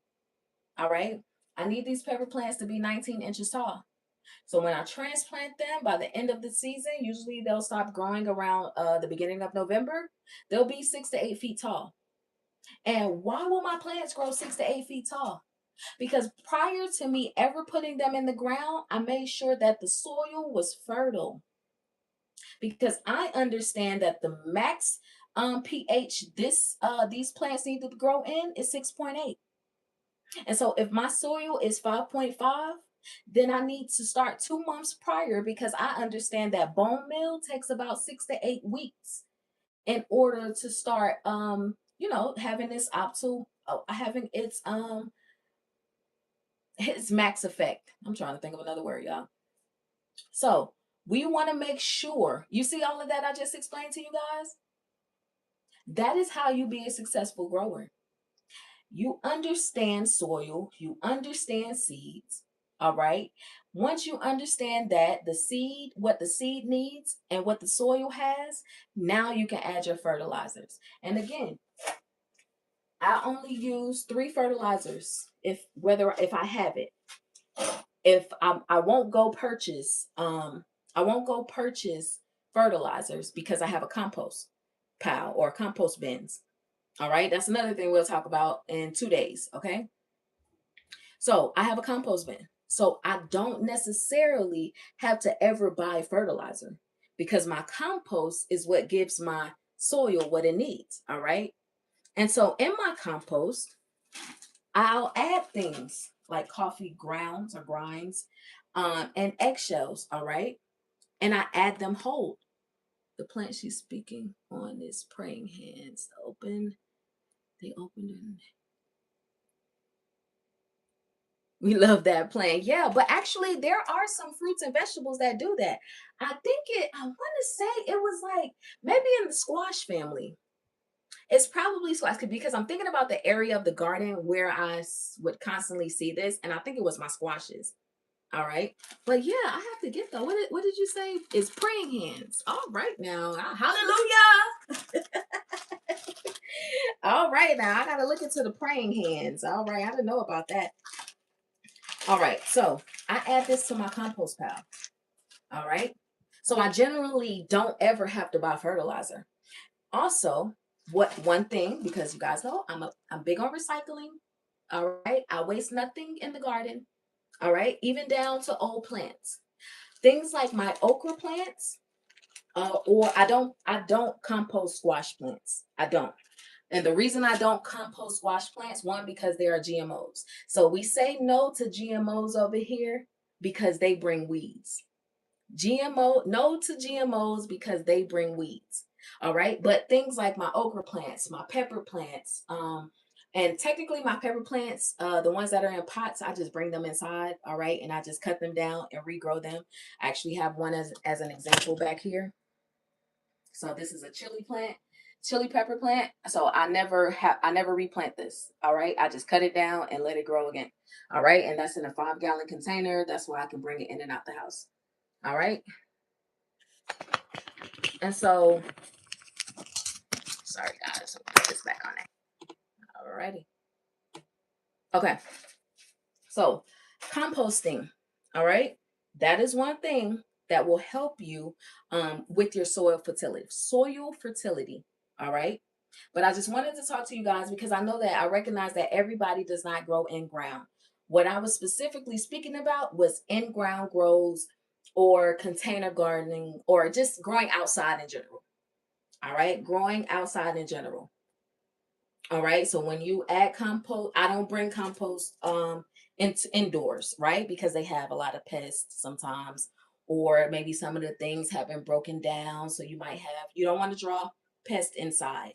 All right. I need these pepper plants to be 19 inches tall. So when I transplant them, by the end of the season, usually they'll stop growing around the beginning of November. They'll be 6 to 8 feet tall. And why will my plants grow 6 to 8 feet tall? Because prior to me ever putting them in the ground, I made sure that the soil was fertile. Because I understand that the max pH these plants need to grow in is 6.8. And so if my soil is 5.5, then I need to start 2 months prior, because I understand that bone meal takes about 6 to 8 weeks in order to start having this optimal having its max effect. I'm trying to think of another word, y'all. So we want to make sure you see all of that I just explained to you guys. That is how you be a successful grower. You understand soil, you understand seeds. All right. Once you understand that what the seed needs and what the soil has, now you can add your fertilizers. And again, I only use 3 fertilizers if I have it. If I won't go purchase fertilizers because I have a compost pile or compost bins. All right, that's another thing we'll talk about in 2 days. Okay, so I have a compost bin, so I don't necessarily have to ever buy fertilizer because my compost is what gives my soil what it needs. All right, and so in my compost, I'll add things like coffee grounds or grinds, and eggshells. All right, and I add them whole. The plant she's speaking on is praying hands. They opened and we love that plant. Yeah, but actually there are some fruits and vegetables that do that. I want to say it was like maybe in the squash family. It's probably squash because I'm thinking about the area of the garden where would constantly see this, and I think it was my squashes. All right. But yeah, I have to get though. What did you say? It's praying hands. All right now. Hallelujah. All right now. I gotta look into the praying hands. All right. I didn't know about that. All right. So I add this to my compost pile. All right. So I generally don't ever have to buy fertilizer. Also, one thing, because you guys know I'm big on recycling. All right. I waste nothing in the garden. All right. Even down to old plants. Things like my okra plants, or I don't compost squash plants. I don't. And the reason I don't compost squash plants, one, because they are GMOs. So we say no to GMOs over here because they bring weeds. No to GMOs because they bring weeds. All right. But things like my okra plants, my pepper plants, And technically my pepper plants, the ones that are in pots, I just bring them inside, all right, and I just cut them down and regrow them. I actually have one as an example back here. So this is a chili plant, chili pepper plant. So I never replant this. All right. I just cut it down and let it grow again. All right. And that's in a 5-gallon container. That's why I can bring it in and out the house. All right. And so, sorry guys, I'll put this back on there. All righty. Okay. So composting. All right. That is one thing that will help you with your soil fertility. Soil fertility. All right. But I just wanted to talk to you guys because I know that I recognize that everybody does not grow in ground. What I was specifically speaking about was in ground grows or container gardening or just growing outside in general. All right. Growing outside in general. All right. So when you add compost, I don't bring compost indoors, right? Because they have a lot of pests sometimes, or maybe some of the things have been broken down. So you don't want to draw pests inside,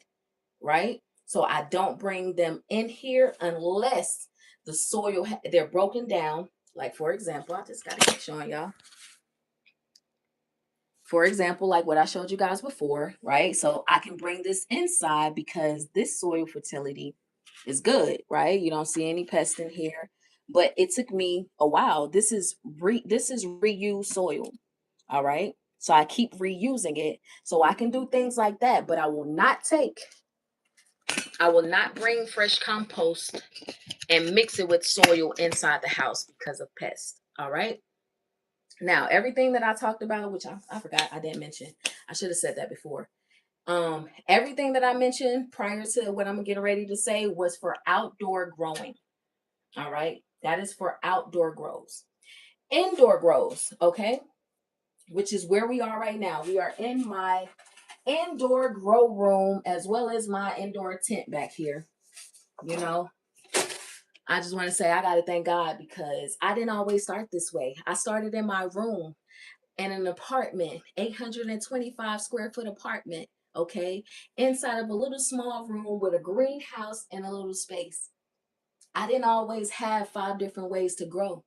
right? So I don't bring them in here unless the soil they're broken down. Like for example, I just gotta keep showing y'all. For example, like what I showed you guys before, right? So I can bring this inside because this soil fertility is good, right? You don't see any pests in here, but it took me a while. This is reused soil, all right? So I keep reusing it. So I can do things like that, but I will not bring fresh compost and mix it with soil inside the house because of pests. All right. Now, everything that I talked about, which I forgot I didn't mention, I should have said that before. Everything that I mentioned prior to what I'm getting ready to say was for outdoor growing. All right. That is for outdoor grows. Indoor grows, okay, which is where we are right now. We are in my indoor grow room as well as my indoor tent back here. You know, I just want to say I got to thank God because I didn't always start this way. I started in my room in an apartment, 825 square foot apartment, okay, inside of a little small room with a greenhouse and a little space. I didn't always have 5 different ways to grow.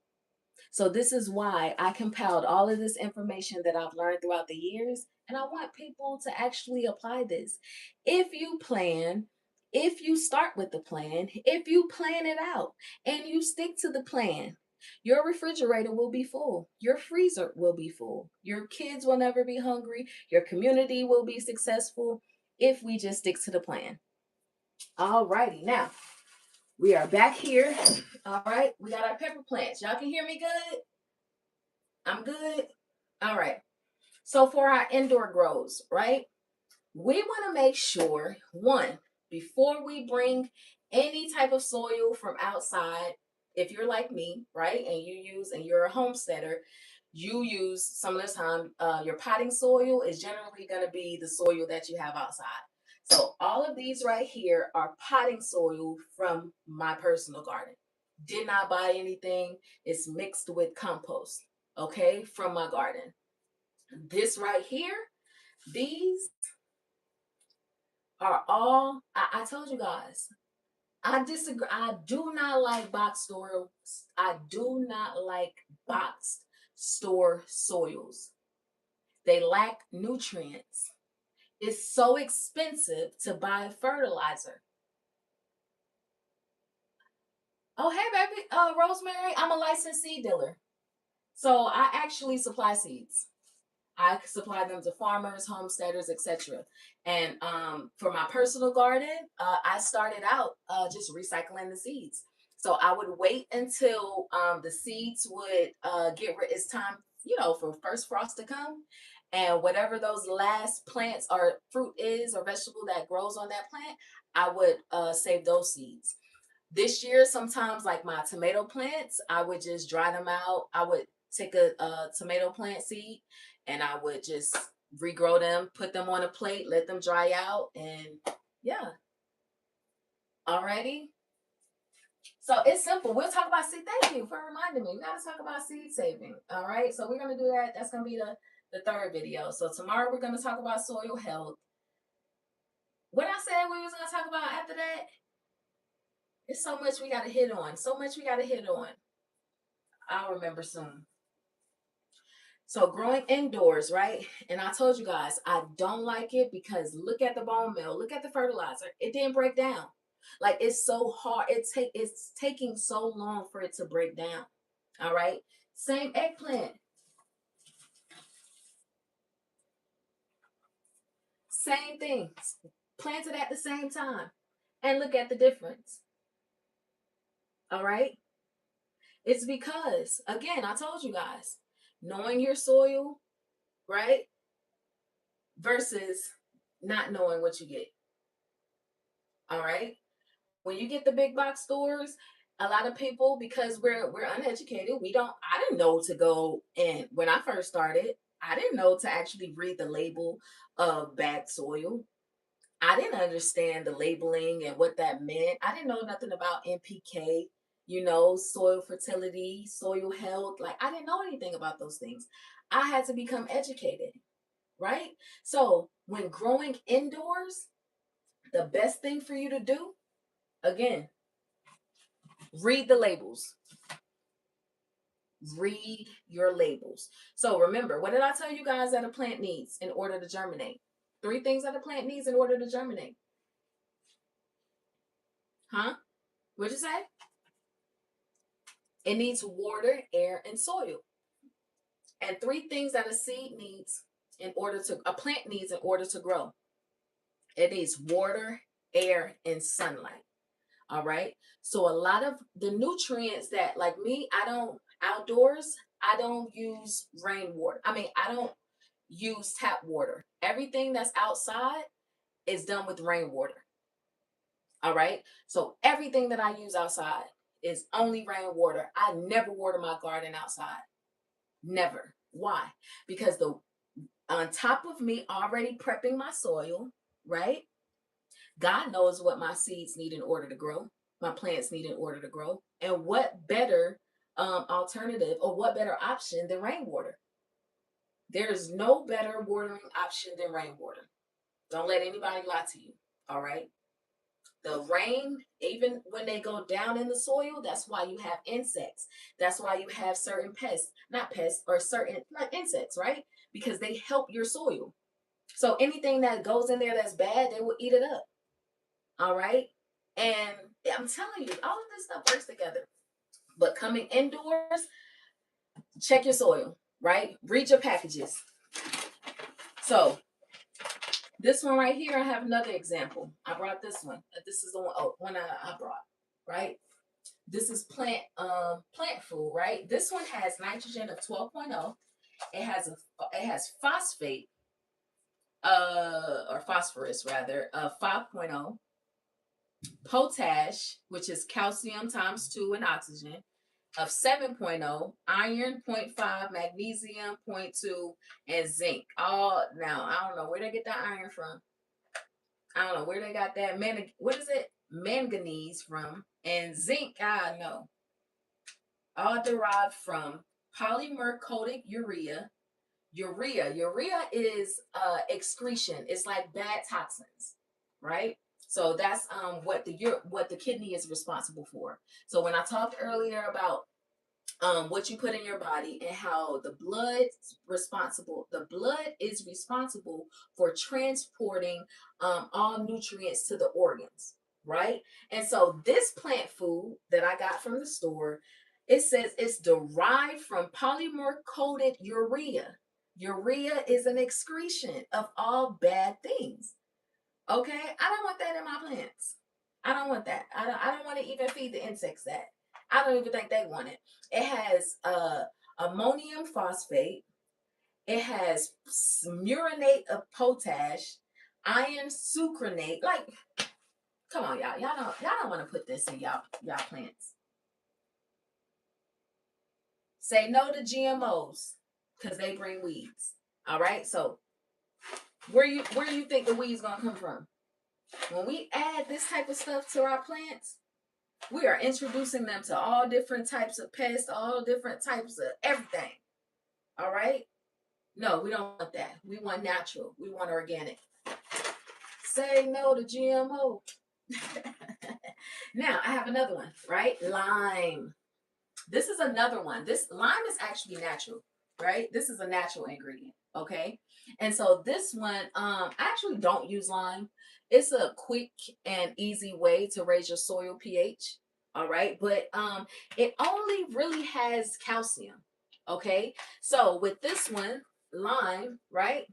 So this is why I compiled all of this information that I've learned throughout the years, and I want people to actually apply this. If you plan, if you start with the plan, if you plan it out and you stick to the plan, your refrigerator will be full. Your freezer will be full. Your kids will never be hungry. Your community will be successful if we just stick to the plan. All righty. Now, we are back here. All right. We got our pepper plants. Y'all can hear me good? I'm good. All right. So for our indoor grows, right? We want to make sure, one, before we bring any type of soil from outside, if you're like me, right, and you're a homesteader, you use some of the time, your potting soil is generally going to be the soil that you have outside. So all of these right here are potting soil from my personal garden. Did not buy anything. It's mixed with compost, okay, from my garden. This right here, these are all, I told you guys, I disagree. I do not like box store. I do not like boxed store soils. They lack nutrients. It's so expensive to buy fertilizer. Oh, hey, baby. Rosemary, I'm a licensed seed dealer. So I actually supply seeds. I supply them to farmers, homesteaders, etc. And for my personal garden, I started out just recycling the seeds. So I would wait until the seeds would it's time, for first frost to come. And whatever those last plants or fruit is or vegetable that grows on that plant, I would save those seeds. This year, sometimes like my tomato plants, I would just dry them out. I would take a tomato plant seed and I would just regrow them, put them on a plate, let them dry out, and yeah. Alrighty. So it's simple. We'll talk about seed. Thank you for reminding me. We gotta talk about seed saving. All right. So we're gonna do that. That's gonna be the third video. So tomorrow we're gonna talk about soil health. What I said we was gonna talk about after that? It's so much we got to hit on. So much we got to hit on. I'll remember soon. So growing indoors, right? And I told you guys, I don't like it because look at the bone meal, look at the fertilizer. It didn't break down. Like it's so hard. It's taking so long for it to break down. All right. Same eggplant, same thing. Planted at the same time. And look at the difference. All right. It's because, again, I told you guys, knowing your soil, right? Versus not knowing what you get. All right. When you get the big box stores, a lot of people, because we're uneducated, we don't I didn't know to go, and when I first started, I didn't know to actually read the label of bagged soil. I didn't understand the labeling and what that meant. I didn't know nothing about NPK, soil fertility, soil health. Like I didn't know anything about those things. I had to become educated, right? So when growing indoors, the best thing for you to do, again, read the labels. Read your labels. So remember, what did I tell you guys that a plant needs in order to germinate? 3 things that a plant needs in order to germinate. Huh? What'd you say? It needs water, air, and soil. And 3 things that a plant needs in order to grow. It needs water, air, and sunlight. All right. So a lot of the nutrients that, like me, I don't outdoors, I don't use rainwater. I don't use tap water. Everything that's outside is done with rainwater. All right. So everything that I use outside is only rainwater. I never water my garden outside. Never. Why? Because the on top of me already prepping my soil, right? God knows what my seeds need in order to grow, my plants need in order to grow. And what better alternative or what better option than rainwater? There's no better watering option than rainwater. Don't let anybody lie to you. All right. The rain, even when they go down in the soil, that's why you have insects. That's why you have certain pests, not pests, or certain like insects, right? Because they help your soil. So anything that goes in there that's bad, they will eat it up. All right. And I'm telling you, all of this stuff works together. But coming indoors, check your soil, right? Read your packages. So this one right here, I have another example. I brought this one. This is the one I brought, right? This is plant food, right? This one has nitrogen of 12.0. It has phosphate, or phosphorus rather, of 5.0, potash, which is calcium times 2 and oxygen, of 7.0, iron zero point 0.5, magnesium zero point 0.2, and zinc. All now, I don't know where they get that iron from. I don't know where they got that what is it? Manganese from, and zinc, I know. All derived from polymer coated urea. Urea is excretion. It's like bad toxins, right? So that's what the kidney is responsible for. So when I talked earlier about what you put in your body and how the blood is responsible for transporting all nutrients to the organs, right? And so this plant food that I got from the store, it says it's derived from polymer coated urea. Urea is an excretion of all bad things. Okay, I don't want that in my plants. I don't want that. I don't want to even feed the insects that. I don't even think they want it. It has ammonium phosphate. It has murinate of potash, iron sucrinate. Like, come on, y'all. Y'all don't want to put this in y'all plants. Say no to GMOs because they bring weeds. All right. So where do you think the weeds gonna come from? When we add this type of stuff to our plants, we are introducing them to all different types of pests, all different types of everything. All right? No, we don't want that. We want natural. We want organic. Say no to GMO. Now I have another one, right? Lime. This is another one. This lime is actually natural, right? This is a natural ingredient, okay? And so this one, I actually don't use lime. It's a quick and easy way to raise your soil pH, all right? But it only really has calcium, okay? So with this one, lime, right?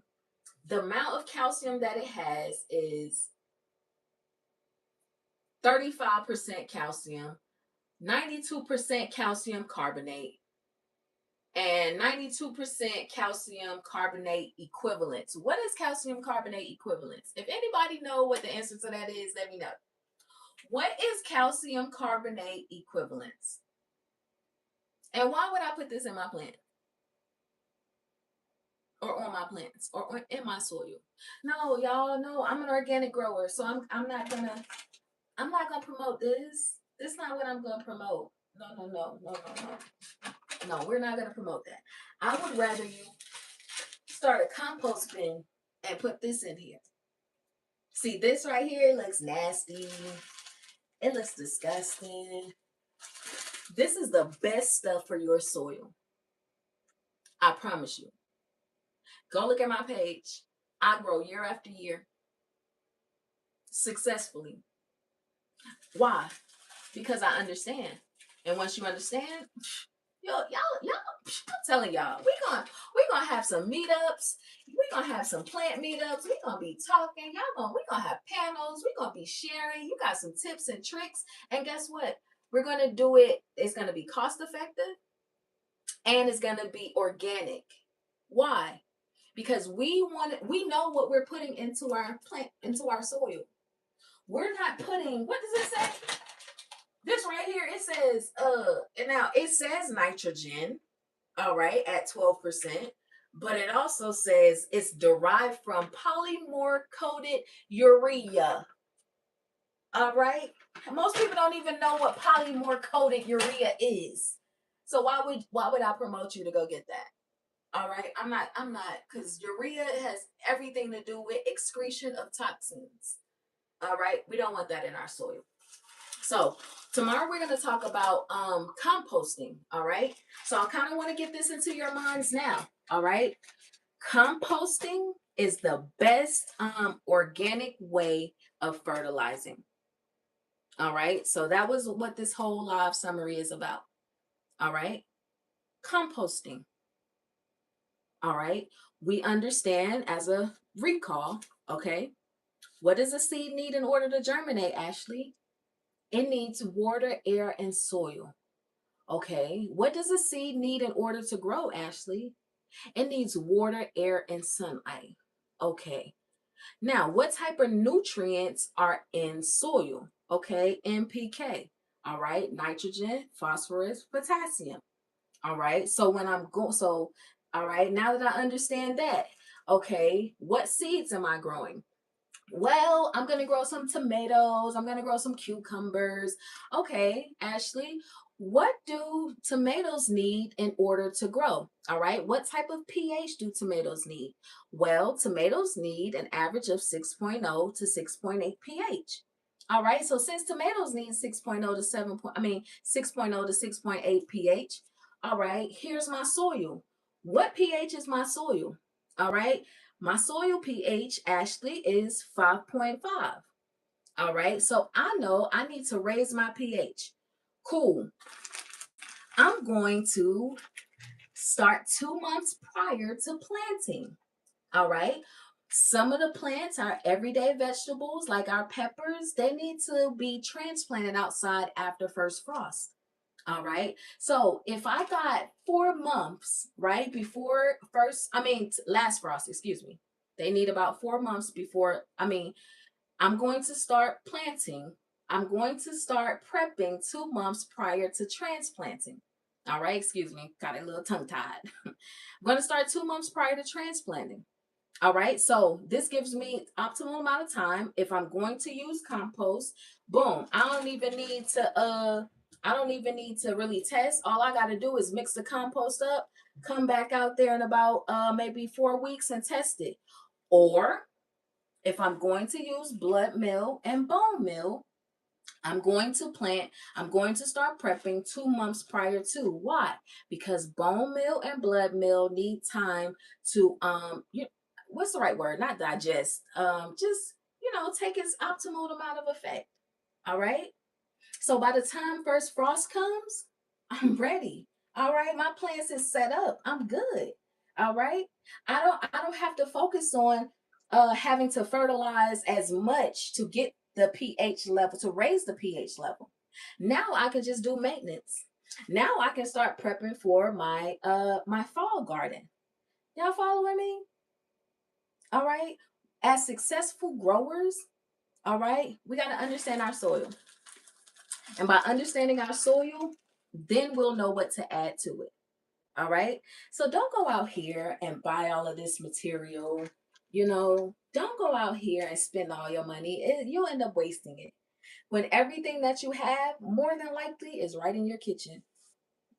The amount of calcium that it has is 35% calcium, 92% calcium carbonate, and 92% calcium carbonate equivalents. What is calcium carbonate equivalents? If anybody know what the answer to that is, let me know. What is calcium carbonate equivalents? And why would I put this in my plant? Or on my plants or in my soil? No, y'all know I'm an organic grower, so I'm not gonna promote this. This is not what I'm gonna promote. No, we're not gonna promote that. I would rather you start a compost bin and put this in here. See, this right here looks nasty. It looks disgusting. This is the best stuff for your soil. I promise you. Go look at my page. I grow year after year successfully. Why? Because I understand. And once you understand, I'm telling y'all, we gonna have some meetups. We gonna have some plant meetups. We gonna be talking. We gonna have panels. We gonna be sharing. You got some tips and tricks. And guess what? We're gonna do it. It's gonna be cost effective, and it's gonna be organic. Why? Because we know what we're putting into our plant, into our soil. We're not putting, what does it say? This right here, it says, and now it says nitrogen, all right, at 12%, but it also says it's derived from polymer coated urea. All right. Most people don't even know what polymer coated urea is. So why would I promote you to go get that? All right. I'm not, because urea has everything to do with excretion of toxins. All right. We don't want that in our soil. So tomorrow we're going to talk about composting. All right. So I kind of want to get this into your minds now. All right. Composting is the best organic way of fertilizing. All right. So that was what this whole live summary is about. All right. Composting. All right. We understand as a recall. Okay. What does a seed need in order to germinate, Ashley? It needs water, air, and soil. Okay. What does a seed need in order to grow, Ashley? It needs water, air, and sunlight. Okay. Now, what type of nutrients are in soil? Okay. NPK. All right. Nitrogen, phosphorus, potassium. All right. So when I'm going, so, all right. Now that I understand that, okay, what seeds am I growing? Well, I'm going to grow some tomatoes. I'm going to grow some cucumbers. Okay, Ashley, what do tomatoes need in order to grow? All right, what type of pH do tomatoes need? Well, tomatoes need an average of 6.0 to 6.8 pH. All right, so since tomatoes need 6.0 to 6.0 to 6.8 pH, all right, here's my soil. What pH is my soil? All right, my soil pH, Ashley, is 5.5. All right. So I know I need to raise my pH. Cool. I'm going to start 2 months prior to planting. All right. Some of the plants are everyday vegetables, like our peppers. They need to be transplanted outside after first frost. All right. So if I got 4 months, right, before last frost, excuse me, they need about 4 months before, I'm going to start planting. I'm going to start prepping 2 months prior to transplanting. All right. Excuse me. Got a little tongue tied. I'm going to start 2 months prior to transplanting. All right, so this gives me optimal amount of time. If I'm going to use compost, boom, I don't even need to really test. All I got to do is mix the compost up, come back out there in about maybe 4 weeks and test it. Or if I'm going to use blood meal and bone meal, I'm going to plant. I'm going to start prepping 2 months prior to. Why? Because bone meal and blood meal need time to what's the right word? Not digest. Just take its optimal amount of effect. All right. So by the time first frost comes, I'm ready. All right, my plants is set up. I'm good. All right. I don't have to focus on having to fertilize as much to get the pH level, to raise the pH level. Now I can just do maintenance. Now I can start prepping for my fall garden. Y'all following me? All right. As successful growers, all right, we got to understand our soil. And by understanding our soil, then we'll know what to add to it. All right. So don't go out here and buy all of this material. Don't go out here and spend all your money. You'll end up wasting it. When everything that you have, more than likely, is right in your kitchen.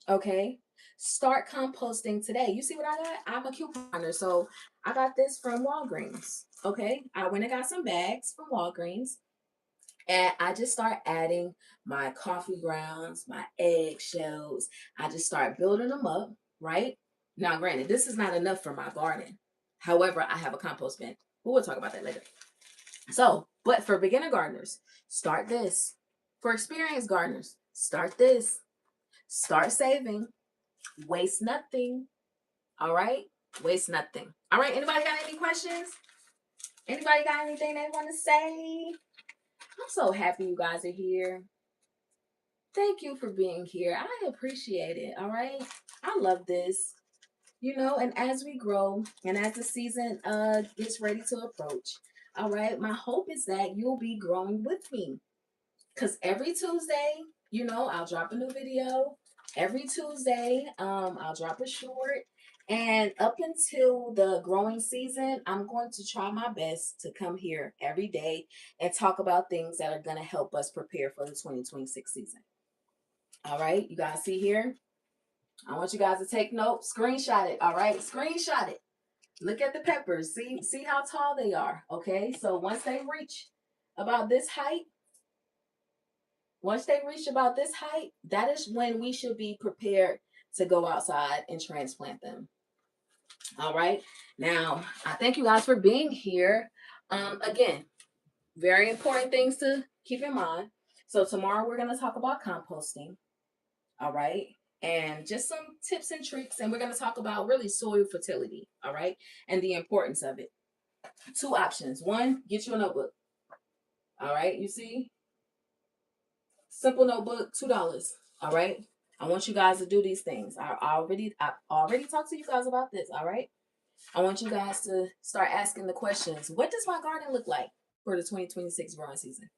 Okay. Start composting today. You see what I got? I'm a couponer. So I got this from Walgreens. Okay. I went and got some bags from Walgreens. And I just start adding my coffee grounds, my eggshells. I just start building them up, right? Now, granted, this is not enough for my garden. However, I have a compost bin. We'll talk about that later. So, but for beginner gardeners, start this. For experienced gardeners, start this. Start saving. Waste nothing. All right? Waste nothing. All right. Anybody got any questions? Anybody got anything they want to say? I'm so happy you guys are here. Thank you for being here. I appreciate it. All right. I love this. And as we grow and as the season gets ready to approach, all right, my hope is that you'll be growing with me. Because every Tuesday, I'll drop a new video. Every Tuesday, I'll drop a short. And up until the growing season, I'm going to try my best to come here every day and talk about things that are going to help us prepare for the 2026 season. All right, you guys see here? I want you guys to take notes, screenshot it. All right, screenshot it. Look at the peppers. See how tall they are. Okay, so once they reach about this height, that is when we should be prepared to go outside and transplant them. All right. Now, I thank you guys for being here. Again, very important things to keep in mind. So tomorrow we're going to talk about composting. All right. And just some tips and tricks. And we're going to talk about really soil fertility. All right. And the importance of it. 2 options. 1, get you a notebook. All right. You see? Simple notebook, $2. All right. I want you guys to do these things. I already talked to you guys about this. All right. I want you guys to start asking the questions. What does my garden look like for the 2026 growing season?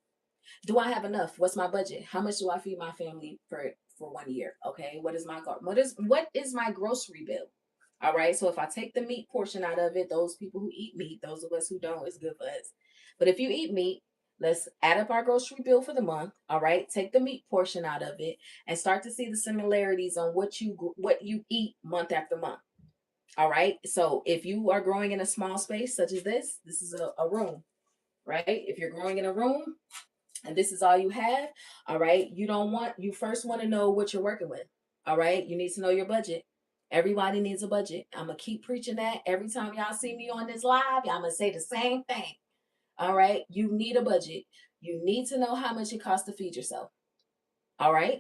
Do I have enough? What's my budget? How much do I feed my family for 1 year? Okay. What is my garden? What is my grocery bill? All right. So if I take the meat portion out of it, those people who eat meat, those of us who don't, it's good for us. But if you eat meat, let's add up our grocery bill for the month. All right. Take the meat portion out of it and start to see the similarities on what you eat month after month. All right. So if you are growing in a small space such as this is a room, right? If you're growing in a room and this is all you have, all right, you first want to know what you're working with. All right. You need to know your budget. Everybody needs a budget. I'm going to keep preaching that every time y'all see me on this live. I'm going to say the same thing. All right. You need a budget. You need to know how much it costs to feed yourself. All right.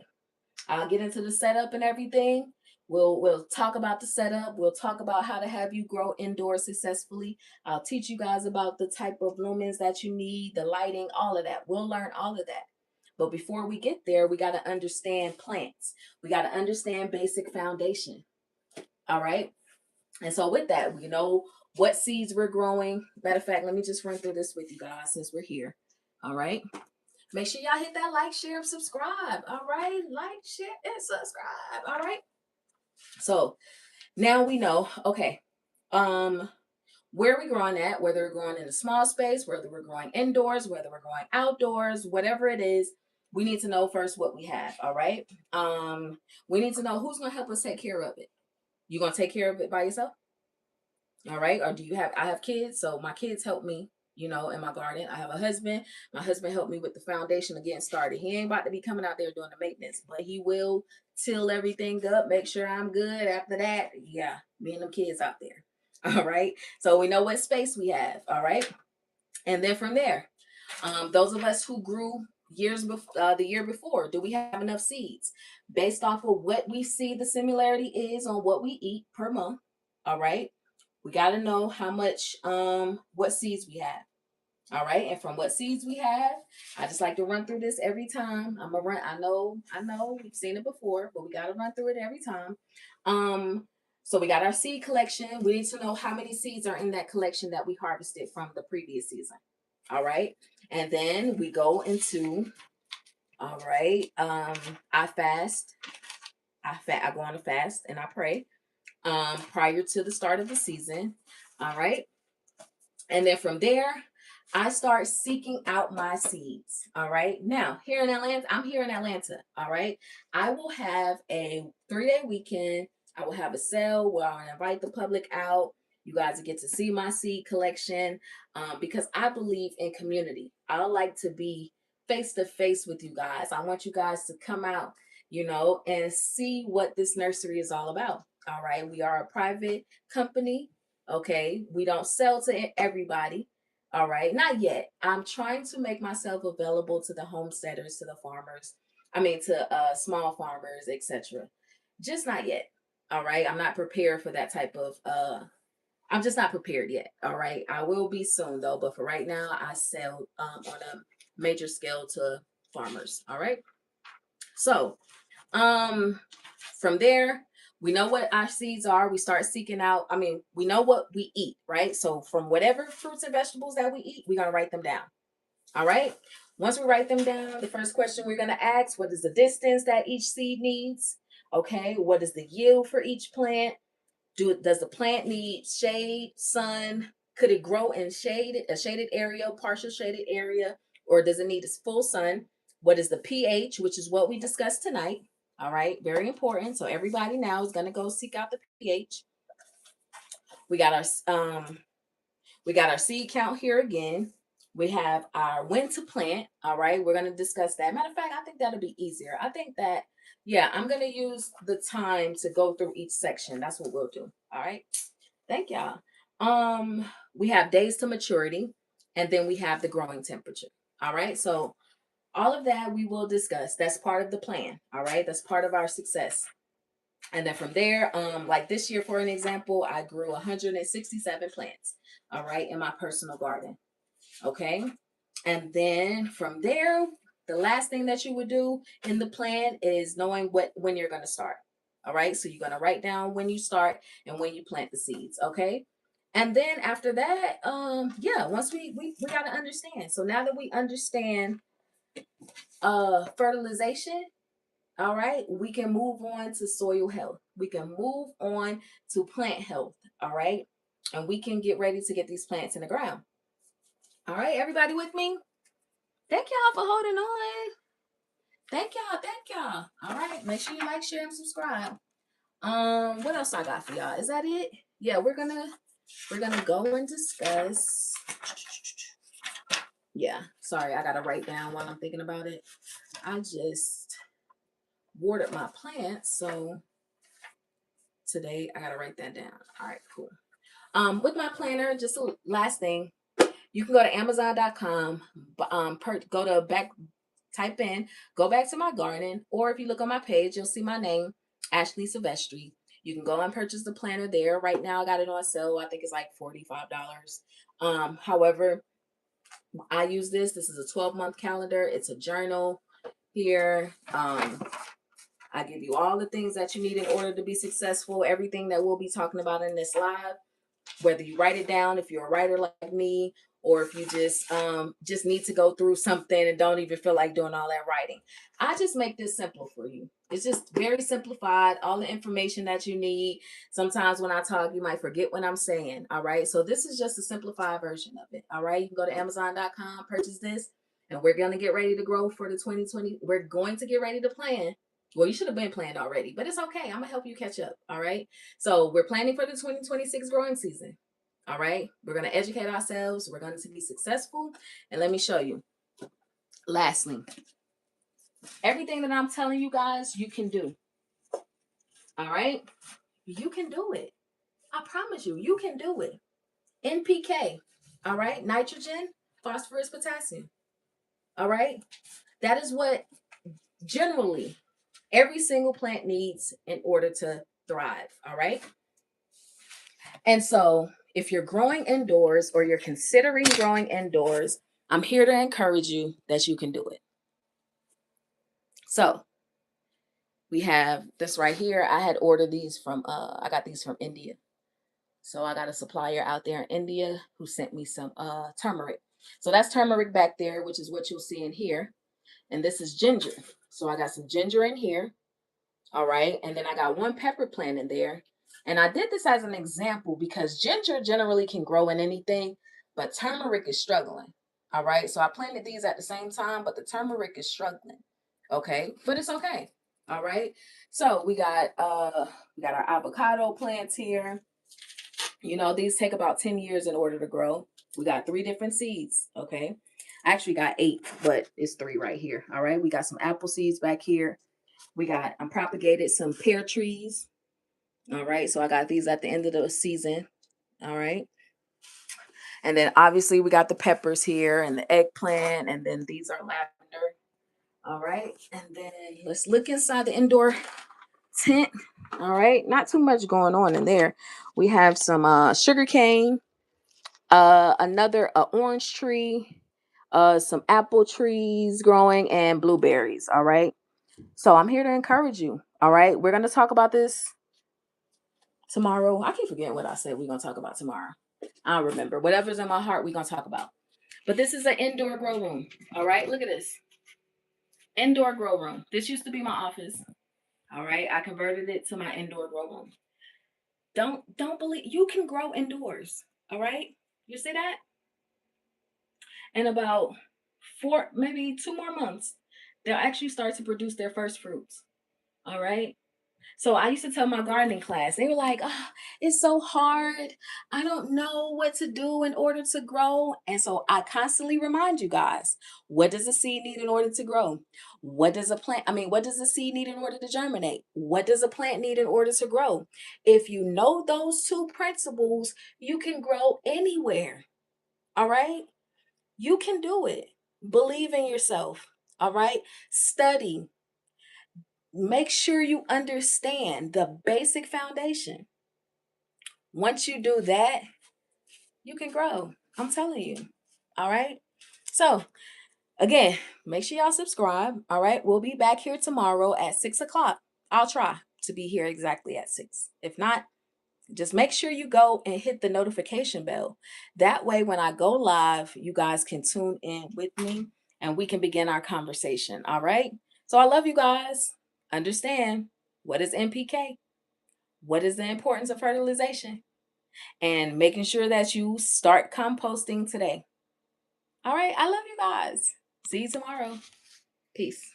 I'll get into the setup and everything. We'll talk about the setup. We'll talk about how to have you grow indoors successfully. I'll teach you guys about the type of lumens that you need, the lighting, all of that. We'll learn all of that. But before we get there, we got to understand plants. We got to understand basic foundation. All right. And so with that, we know what seeds we're growing. Matter of fact, let me just run through this with you guys since we're here. All right. Make sure y'all hit that like, share, and subscribe. All right. Like, share, and subscribe. All right. So now we know, okay, where we growing at, whether we're growing in a small space, whether we're growing indoors, whether we're growing outdoors, whatever it is, we need to know first what we have. All right. We need to know who's going to help us take care of it. You going to take care of it by yourself? All right. Or I have kids, so my kids help me. you know, in my garden. I have a husband. My husband helped me with the foundation of getting started. He ain't about to be coming out there doing the maintenance, but he will till everything up, make sure I'm good. After that, yeah, me and them kids out there. All right. So we know what space we have. All right. And then from there, those of us who grew years before the year before, do we have enough seeds? Based off of what we see the similarity is on what we eat per month. All right. We got to know how much what seeds we have. All right. And from what seeds we have, I just like to run through this every time. I'm gonna run. I know we've seen it before, but we gotta run through it every time. Um, so we got our seed collection. We need to know how many seeds are in that collection that we harvested from the previous season. All right. And then we go into, all right, I fast. I go on a fast and I pray prior to the start of the season. All right. And then from there, I start seeking out my seeds. All right. Now, here in Atlanta, I'm here in Atlanta. All right. I will have a 3-day weekend. I will have a sale where I'll invite the public out. You guys will get to see my seed collection because I believe in community. I like to be face to face with you guys. I want you guys to come out, you know, and see what this nursery is all about. All right. We are a private company. Okay. We don't sell to everybody. All right. Not yet. I'm trying to make myself available to the homesteaders, to the farmers. I mean, to small farmers, etc. Just not yet. All right. I'm not prepared for that type of I'm just not prepared yet. All right. I will be soon though, but for right now, I sell on a major scale to farmers. All right. So from there, we know what our seeds are. We start seeking out. I mean, we know what we eat, right? So from whatever fruits and vegetables that we eat, we're gonna write them down. All right. Once we write them down, the first question we're gonna ask: what is the distance that each seed needs? Okay. What is the yield for each plant? Does the plant need shade, sun? Could it grow in a shaded area, partial shaded area, or does it need its full sun? What is the pH, which is what we discussed tonight? All right, very important. So everybody now is going to go seek out the pH. We got our seed count here again. We have our when to plant. All right, we're going to discuss that. Matter of fact, I think that'll be easier. I think that, yeah, I'm going to use the time to go through each section. That's what we'll do. All right. Thank y'all. We have days to maturity, and then we have the growing temperature. All right. So all of that we will discuss. That's part of the plan. All right. That's part of our success. And then from there, like this year, for an example, I grew 167 plants. All right, in my personal garden. Okay. And then from there, the last thing that you would do in the plan is knowing when you're going to start. All right. So you're going to write down when you start and when you plant the seeds. Okay. And then after that, yeah, once we got to understand. So now that we understand fertilization, all right, we can move on to soil health. We can move on to plant health. All right. And we can get ready to get these plants in the ground. All right, everybody with me? Thank y'all for holding on. Thank y'all. Thank y'all. All right. Make sure you like, share, and subscribe. What else I got for y'all? Is that it? Yeah, we're gonna go and discuss. Yeah, sorry, I gotta write down while I'm thinking about it. I just watered my plants, so today I gotta write that down. All right, cool. With my planner, just a last thing, you can go to Amazon.com, go to back, type in, go back to my garden, or if you look on my page, you'll see my name, Ashley Silvestri. You can go and purchase the planner there. Right now, I got it on sale. I think it's like $45. However, I use this. This is a 12-month calendar. It's a journal here. I give you all the things that you need in order to be successful. Everything that we'll be talking about in this live, whether you write it down, if you're a writer like me, or if you just need to go through something and don't even feel like doing all that writing. I just make this simple for you. It's just very simplified, all the information that you need. Sometimes when I talk, you might forget what I'm saying. All right. So this is just a simplified version of it. All right. You can go to Amazon.com, purchase this, and we're going to get ready to grow for the 2020. We're going to get ready to plan. Well, you should have been planned already, but it's okay. I'm going to help you catch up. All right. So we're planning for the 2026 growing season. All right. We're going to educate ourselves. We're going to be successful. And let me show you. Lastly, everything that I'm telling you guys, you can do. All right. You can do it. I promise you, you can do it. NPK. All right. Nitrogen, phosphorus, potassium. All right. That is what generally every single plant needs in order to thrive. All right. And so if you're growing indoors or you're considering growing indoors, I'm here to encourage you that you can do it. So we have this right here. I had ordered these from, I got these from India. So I got a supplier out there in India who sent me some turmeric. So that's turmeric back there, which is what you'll see in here. And this is ginger. So I got some ginger in here. All right. And then I got one pepper plant in there. And I did this as an example because ginger generally can grow in anything, but turmeric is struggling. All right. So I planted these at the same time, but the turmeric is struggling. Okay. But it's okay. All right. So we got our avocado plants here. You know, these take about 10 years in order to grow. We got 3 different seeds. Okay. I actually got 8, but it's 3 right here. All right. We got some apple seeds back here. I'm propagated some pear trees. All right. So I got these at the end of the season. All right. And then obviously we got the peppers here and the eggplant. And then these are lavender. All right. And then let's look inside the indoor tent. All right. Not too much going on in there. We have some sugar cane, another orange tree, some apple trees growing, and blueberries. All right. So I'm here to encourage you. All right. We're going to talk about this tomorrow. I keep forgetting what I said we're going to talk about tomorrow. I don't remember. Whatever's in my heart, we're going to talk about. But this is an indoor grow room. All right. Look at this. Indoor grow room. This used to be my office. All right. I converted it to my indoor grow room. Don't believe you can grow indoors. All right. You see that? In about 4, maybe 2 more months, they'll actually start to produce their first fruits. All right. So I used to tell my gardening class, they were like, oh, it's so hard. I don't know what to do in order to grow. And so I constantly remind you guys, what does a seed need in order to grow? What does a seed need in order to germinate? What does a plant need in order to grow? If you know those 2 principles, you can grow anywhere. All right. You can do it. Believe in yourself. All right. Study. Make sure you understand the basic foundation. Once you do that, you can grow. I'm telling you. All right. So, again, make sure y'all subscribe. All right. We'll be back here tomorrow at 6 o'clock. I'll try to be here exactly at 6. If not, just make sure you go and hit the notification bell. That way, when I go live, you guys can tune in with me and we can begin our conversation. All right. So I love you guys. Understand what is NPK? What is the importance of fertilization? And making sure that you start composting today. All right. I love you guys. See you tomorrow. Peace.